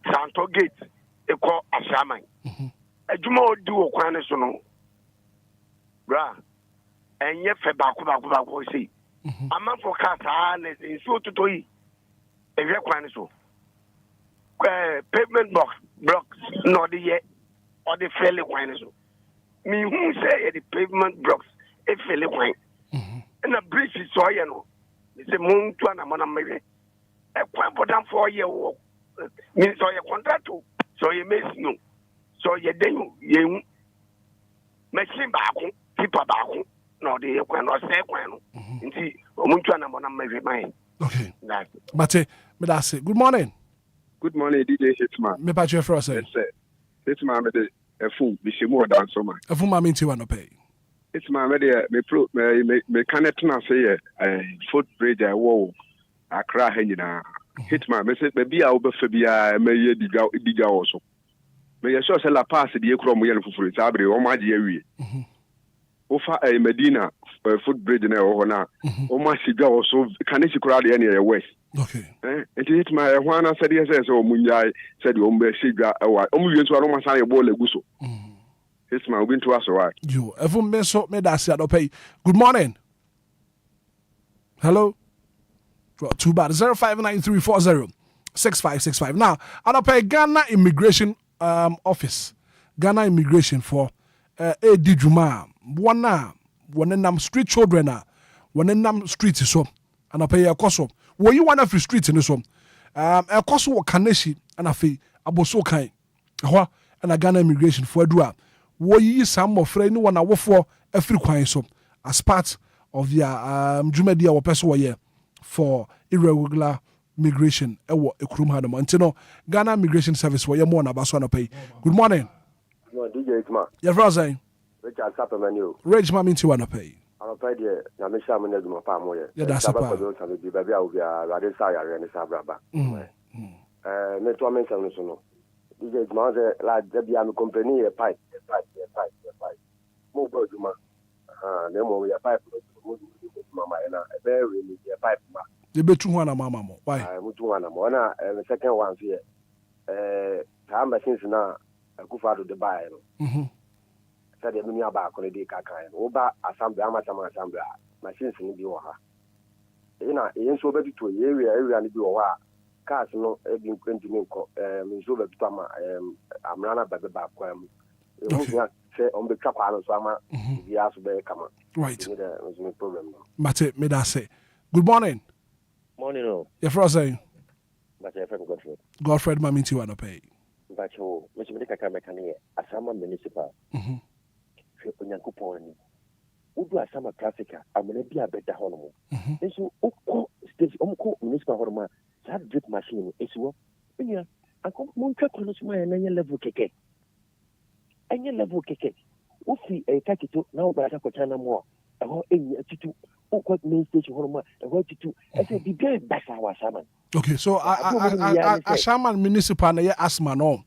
Santo Gate eko Ashaman. Adwuma odi wo kwan ne so no. Bra. Enye fe baako sei. Aman for car na nso totoyi. Ehwe kwan ne so. Pavement blocks no de ye or the fairly kwan ne so. Me who say the pavement blocks e fairly kwan. And a bridge so ye no. It's a moon to an amana me. E kwan important for ye work. Means so your contract so you miss no so you then you machine back people back no they can or say kwano nti omuntu na mona mave mine okay but me that say good morning DJ Hitman me pa che for say Hitman me de efu bi se mo dan so man efu ma me nti wa no pay Hitman me de me connect na say footbridge I wo Accra ha nyina Hitman me say be a obefa bia me ye diga wo so me ye sure say la pass de ekro mo ye no fufuru tabre o ma je awie ofa Medina footbridge na wo na o ma sigwa wo so kanesi kura de ye west okay Hitman e ho na say o munyai say de o mbe sigwa wa o mu wie so ro ma sare ball egu so Hitman, we've been to us a while. You, everyone, me so me that's it. Okay. Good morning. Hello. Too bad. 0593406565. Now, I'll pay Ghana Immigration Office. Ghana Immigration for A.D. Juma. One nam street children one nam street so. And I'll pay a cost. Were you one of the streets in this one? A cost of Kaneshi and a fee. Aboso kind. And a Ghana Immigration for a dua. Were you some of friend one hour for a free coin so as part of the Jumedia or person for irregular migration ewo ekrum hadam antino Ghana Immigration Service where more na baso na pay. Good morning. No DJ Hitman. Your brother Richard Sapamanu. Rage ma minti wana pay. Ana pay de na me sha me na duma pa mo ye. Yeah, that's a pa. Ba bi ba bia obia rade sa ya re ne sa braba. Me to men sam no so no. DJ Hitman ze la de bia me company e pipe. Mo go duma. Ne mo ya pipe mo mama na e be really the pipe ma. They be too one mama mo. Why? Mutu one mo na the second one here. Time machines na akufa do the buy no. Said the mini aba ko dey ka kan. Oba assembly assembly machines ni bi wo ha. Ina yen so be to area ni bi wo ha. Cars no e bi kwenti ni ko mi so be to ama amrana ba ba kwa mu. E mu ya say on be trapa no so ama ya so be kama. Right. There's no problem. Mate me da say. Good morning. Morning no. Your friend say. But your friend Godfred. Godfred ma minti wana pay. But you me me ka mekane asama municipal. Fe onyankopon ni. Udu asama traffic amene bia beda ho no. Nso ukọ stage omko municipal ho ma that drip machine esiwo. Enya akọ mo ntwa kono so ma na nye level keke. Enye level keke. Ofi kakito na obata ko chana mo. Eho enye atutu ukọ main station ho ma eho atutu. Ese bibia basa wa asama. Okay, so Ashaman municipal na ye asthma no.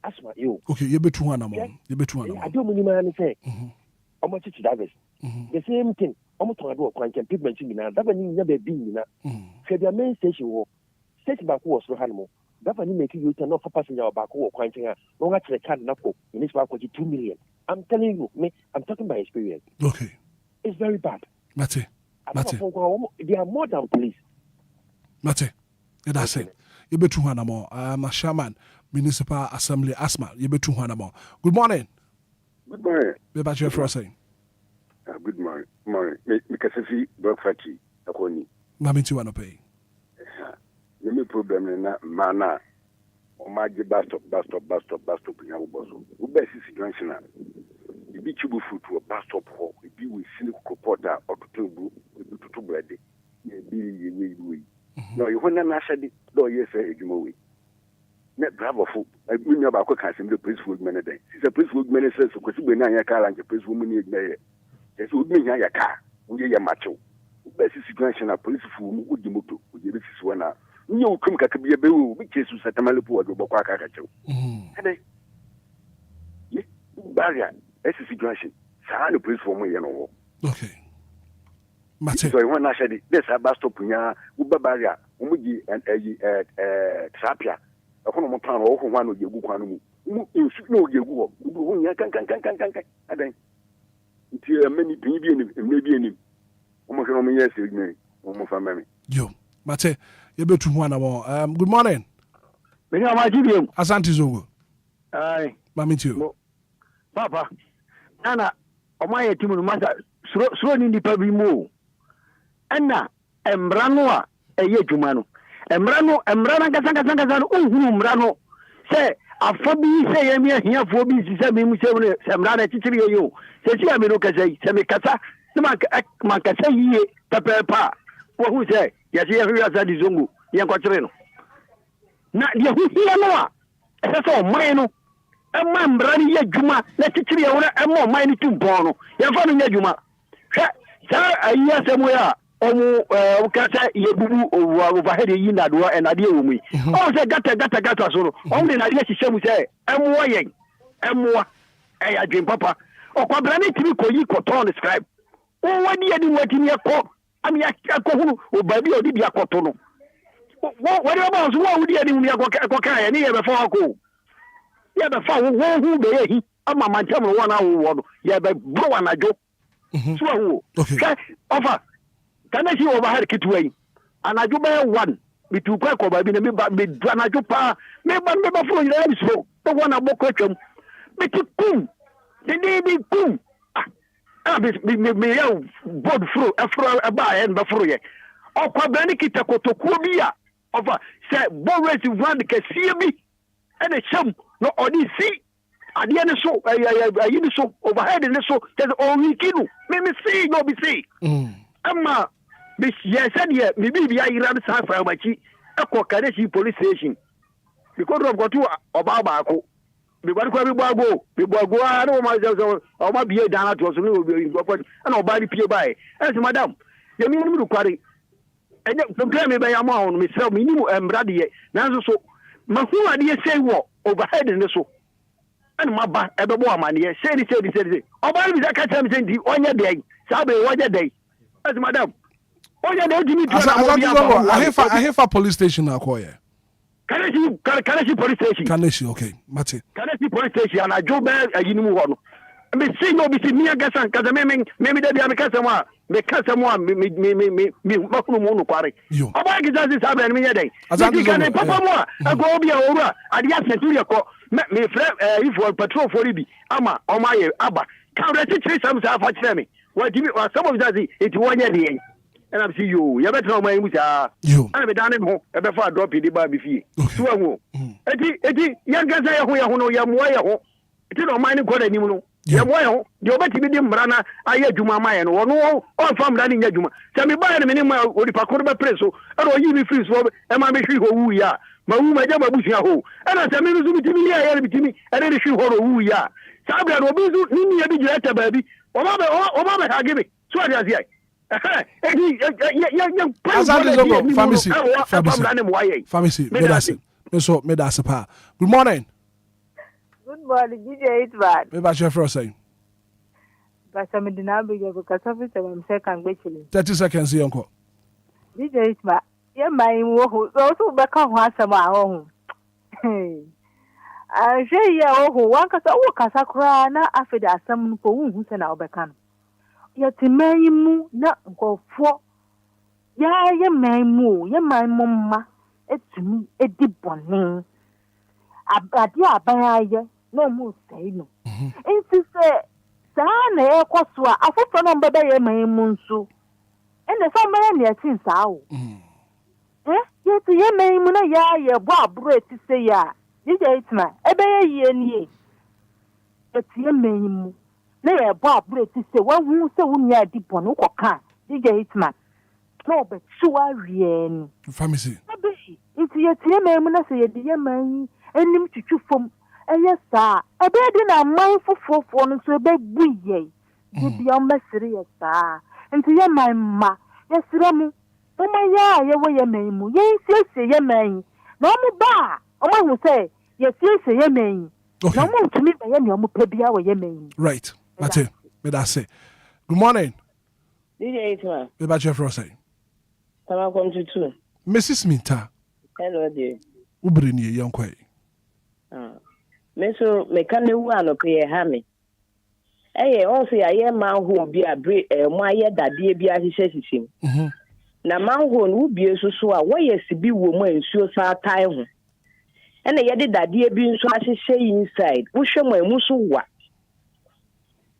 Asthma yo. Okay, you be 200 more. You be 200. I don't mean say. Omo chichi davis. The same thing. Omo ton ado kwan kem pigment ni na. That ni nya be bi ni na. Hwe dia main station wo. Station back wo so hanmo. That ni make you turn off passenger back wo kwan chen a. No ga chere card na ko. Municipal ko 2 million. I'm telling you, I'm talking by experience. Okay. It's very bad. Mate. They are more than police. Mate. That's it. You be 200 more. Shaman Municipal Assembly Asthma. You be 200 more. Good morning. Good morning. Be about your first saying. Good morning. Morning. Me kasi breakfast akoni. Mami ti wana pay. Me problem na mana. O ma je bus stop nya wo boso. Wo be sisi junction na. Ibi chubu fruit wo bus stop ho. Ibi we sini kopota ototobu, ibi tutu bread. Ibi we. No, you want to say do yes edwuma net bravo fu me nwa ba ko kan sim the police would man dey si the police would man say so kwesi be na ya car and the police woman ni dey yes would me ya car we ya macho be si situation na police fu mu udi moto we be si so na nye okum kaka bi be we bi kesu satamale po do bokwa aka ka chew ade ye barrier esi situation sa na police for mu ye no. Okay. Mate. So you want to say this bus stop nya wo barrier umugi trapia akono mo tan wo ho no yegu kwano mu insu no yegu ho wo nya kan adan nti many bi ni o mo hwe no yes me o mo fa me yo mate ye betu ho na mo good morning me ni amaji bi asante zongo ai mami tio papa ana o ma ye timu no masa suro ni nipa bi mu ana embra no a eye dwuma no embra na kasa no ohuru mbra no se afobi se ye mi ahia fo bi si se mi mu se mbra na chichiri ye yo se si amiro kasa yi se me kasa se ma kasa yi pepepa wo hu se ye se ye hwia sa di zongo ye nkokyere no na ye hu hia no a se so man no emma mbra ni ye dwuma na chichiri ye wo na emma man ni tumpon no ye fa no nya dwuma hwe sa ayi asemu ya omu ukata yebubu overhead yi na do and ade ewumi o se gata so no o de na de hihye se emwo yen emwo adwen papa okwabra na timi koyi koton scribe o wadi edi watimi ekọ ami akọhunu o babi odi dia koto no wadi ba so wadi edi mu ekọ kan ya ni ye be fa ko ye be fa wo hu be ye hi ama mantam no one awo no ye be bro anajo so awo okay offer can I see over here kitway anajo be one me tu kwa ko ba bi na me ba me anajo pa me ba fro yira bi so the one aboko twam me ti kum de kum me ya board fro ba en ba fro ye okwa ba ni kita kotokuo bi a offer say borrowers run the kesie bi and a sham no odi si ade ne so ayi ne so overhead ne so just only kinu me see no be see amma me said ye me bi ya ira sa fa machi ekọ Kaneshi police station because of got to oba ko me gba ko bi gbago a no ma so o ma bi e dan to so no obi and oba ri pie bai and madam ye mi mu kware enye problem me be ya ma on me sell me ni mu embrade ye nanso so ma hu ade say wo overhead ne so and ma ba ebe bo amane ye say oba bi ka tell me say di onye dey sabe onye dey as madam onye dey di mi do I have police station akoye Kaneshi police station Kaneshi okay mate Kaneshi police station and I jo be ayinimu ho no me see no be see me agasan kaza me dey am kasa mo me makunu mo no kware oba gizazi sabe me nyedai me kan papa mo ago Obia oru ade asenturi ko me frɛ if patrol for bi ama o ma ye aba can reti three some sa fa kire me what give me some of that it one year dey and I'm see you better no my musa and me dane ho e be fa drop di ba bi fie so ahu eti yan gaza ye ho no ya mo ye ho eti no man ko da nim no ye mo ye ho de obeti bi di mra na aye adwuma ma ye no no on fam da ni nya adwuma se me ba ye me ni ma odi pa ko be preso e ro yi mi free so e ma me hwi ho wu ya ma wu ma ja ma busia ho e na se me no bitimi ya ya bitimi e de hwi ho ro wu ya sabra no bi zu ni ya bi jira ta ba bi o ma be ha give me so ade asia Pharmacy. Me that's pa. Good morning. Good morning, DJ Hitman. Me ba chef say. But some dinabi go because I'm second actually. 30 seconds here uncle. DJ Hitman. Ye mai wo ho so be ka ho asama ho. Ah je ye ho wan ka so wo kasa kra na afida asam ko hu se na obeka no. Yeti maimu na nkofo ya ye maimu ma etumi edi bone abade abaye no mu sei no enti se sa na ekoso a afofo no mbebe ye maimu nso ene so maya ne etin sa o yeti ye maimu na ya ye bo aburo eti se ya DJ Hitman ebe ye ye nie eti ye maimu na ye bo abure ti se wa hu se wo nya di bonu ko kan DJ Hitman no be chuwa wieni pharmacy iti ye tie memu na se ye di ye man enim twitwu fom eye sa ebe di na man fofofo no so be buye di bia mesiri ye sa nti ye man ma ye sira mu o ma ya ye wo ye memu ye siesie ye man na o mu ba o ma hu se ye siesie ye man na mo ntumi ba ye ne o mu pa bia wo ye man right Mate, me that say. Good morning. DJ Hitman. Me ba chef say. Come come to two. Mrs. Minta. Hello dear. Ubri ni ye yankwa. Me so me kan ewu anoko ye ha me. On say aye man ho bi abre mo aye dade bi ahihye hihim. Na man ho no bi esusu a wo ye sibi wo mo ansuo sa tai ho. Na ye de dade bi nso ahihye inside. Wo hwe mo amuso wa.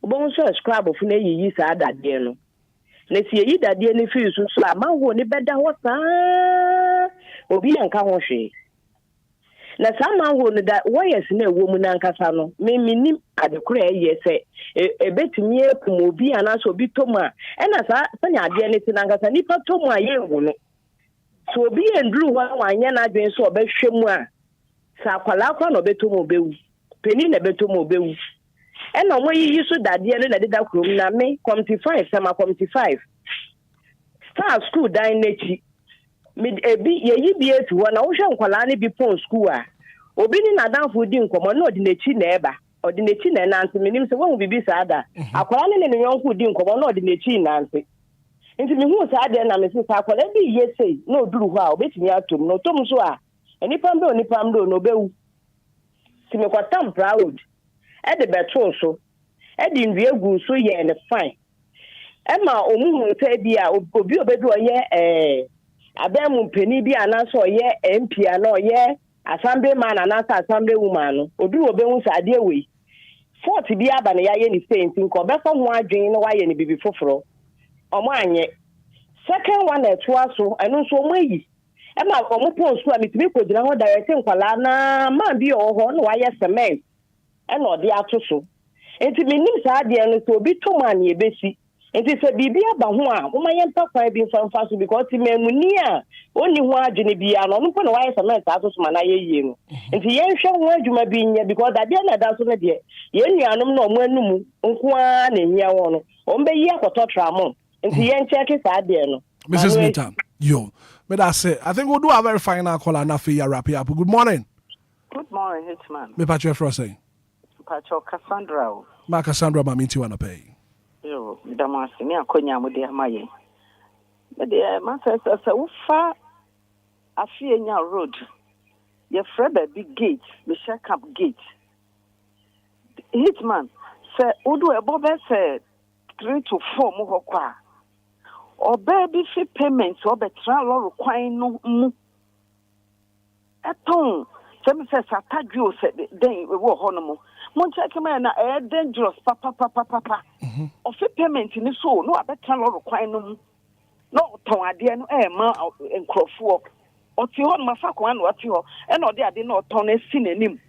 Bon so scrub of na yi sa dade no na si yi dade ni fi so so ma ho ni beda ho sa obi anka ho hwe na sa ma ho no da wires na ewo mu na nkasa no me ni adekura ye se ebetimi ekum obi anaso obi toma e na sa nya ade ni tin nkasa ni pa toma ye hu no so obi endru ho anya na adwen so obehwe mu a sa kwala kwa no betomo obewu peni na betomo obewu and no way you so that the end of the room na me come to 5 sama come to 5 start school dine nechi mid ebi ye bi etu na wo hwe nkwala ne bi pon school a obi ni na dan fo di nkomo na odi nechi na eba odi nechi na nanti minim se wo bibi sa ada akwala ne ne yonko di nkomo na odi nechi nanti nti mi hu sa ada na me se akwala bi ye sei na oduru ho a obetimi atom no tom so a enipa mbe onipa mbe no bewu ti me kwatam proud e de beto so e di nwie gu so ye ne fine e ma omuhu te bia obi obedu oye abemu mpeni bi anaso oye MP ana oye assembly man anaso assembly woman no obi obehu sade we fort bi aba na yaye ni saint nko be fa ho adwen no waye ni bibi foforo omo anye second one so eno so omayi e ma omo pon so a mitimi ko gina ho direct nkwala na man bi ho no waye cement e no de ato so enti minim sa de no so obi to man ye besi enti se bibi aba ho a wo maye mpa kwa bi mfa so because memuni a oni ho adwene bia no no pon waye cement ato so mana ye yie no enti yen hwe ho adwuma bi nya because ade na da so ne de ye nuanom na omo anum nko a na hia won no ombe yi akoto tramo enti yen check sa de no Mrs. Mita, yo, but I say, I think we'll do a very final call and after you wrap it up. Good morning. Good morning, Hitman. Me patch your frosting. Patch your Cassandra. Ma Cassandra, ma minti wanna pay. Yo, Damasi, me a konya with the Maye. But the master says, Ufa, a Fiena road. Your friend big gate, the shack up gate. Hitman, say, Udu a bobe said 3 to 4 more kwa. Or baby fee payments or betra lor quine no mu. Aton, some says I tag you said then we were honomo. Monchakman a dangerous papa. Or fee payment in the soul, no betra lor quine no mu. No ton idea no ma and crowford. Or Tihon Masakwan, what you and or there did not ton a sin in him.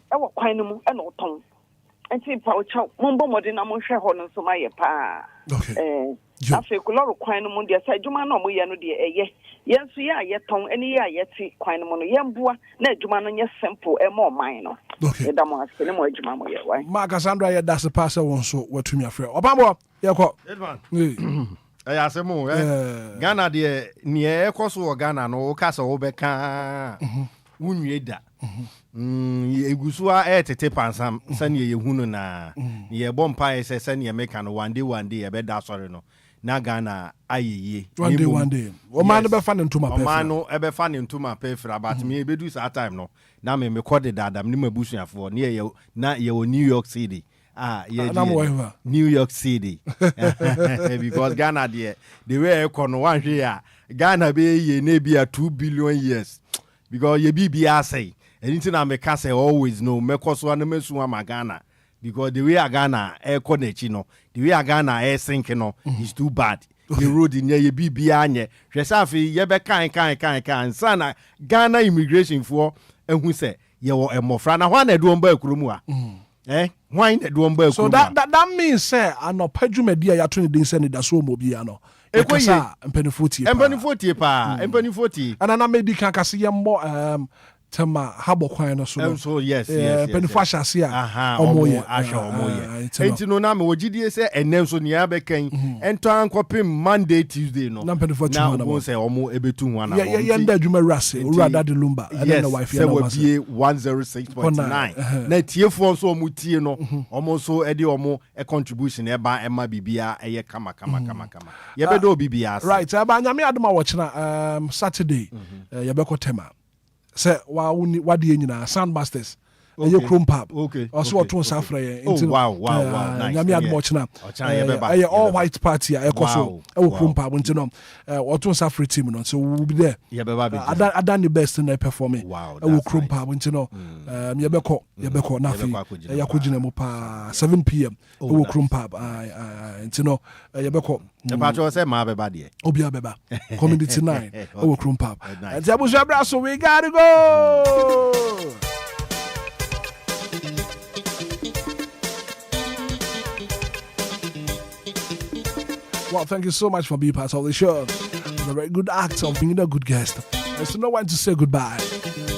I will quine no and no tongue. And see power chow, Mumbo Modena Monsha Horn so my pa. Okay. Afi kuloro kwan no mu de say adwuma no mo ye no de eye yenso ye ayeton eni ye ayeti kwan no no yemboa na adwuma no nye simple e mo man no e da mo afi ne mo adwuma mo ye why Ma Cassandra ye da se pass won so watumi afre obambo ye ko Edman asemo Ghana de ne e koso Ghana no o kasa wo beka wunwie da egusua tete pansam sane ye hunu na ye bompa ye sane ye meka no one day ye be da sorry no na Ghana ayeye one day o man be fa ne ntuma pe o man no e be fa ne ntuma pe fra but me be do sa time no na me record the adam ni mabusuafo na ye New York City New York City because Ghana the way econo one here Ghana be ye na bia 2 billion years because ye bibia say anything I make say always no mekoso na mesu ama Ghana because the way Ghana eco nechi no the way Ghana sink no is too bad. The road in ye bibia anye hwesafi ye be kan sana Ghana immigration for ehun say ye wo emofra na hwan na do mba akurumu a hwan na do mba akurumu so that means say anopadwumadi a yato ne din say Anidaso Wɔhɔ no ekasa empanifoti pa anana medical kase ye mbo tema habo kwan no so so yes penifasha sia omoye enti no na me wogidie se enem so nia be kan ento ankopim Monday Tuesday no na penifoti na mo se omo ebetu hu na ye nda adwuma rase urada de Lumba and then the wife ya no bie 106.9 na tiefo so omo tie no omo so ede omo e contribution e ba ema bibia eye kama ye be do bibia right aba nyame adoma wo chena Saturday ye be ko tema say wa de nyina Soundmasters eye Chrome Pub also oton safre into wow nyame admo chena eye all white party e koso e Chrome Pub into no oton safre team no so we be there ye be ba be adan the best na perform e Chrome Pub into no ye be ko na fi ye akogina mo pa 7 p.m. e Chrome Pub into no ye be ko the patro say ma be ba de Obia beba community 9 e Chrome Pub and Abuja Abraso we gotta go. Well, thank you so much for being part of the show. It's a very good act of being a good guest. There's no one to say goodbye.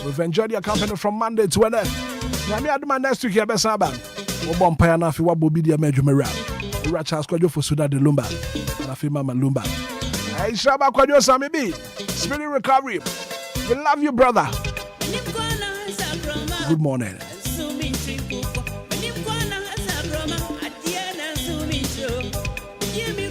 We've enjoyed your company from Monday to Wednesday. Now, I do my next week here, Besaba. Obon Payana, if you want to be the major Mara. Rachas Kwajo for Suda de Lumba. And I feel Mama Lumba. Hey, Shaba Kwajo Sami B. Spirit recovery. We love you, brother. Good morning. Give me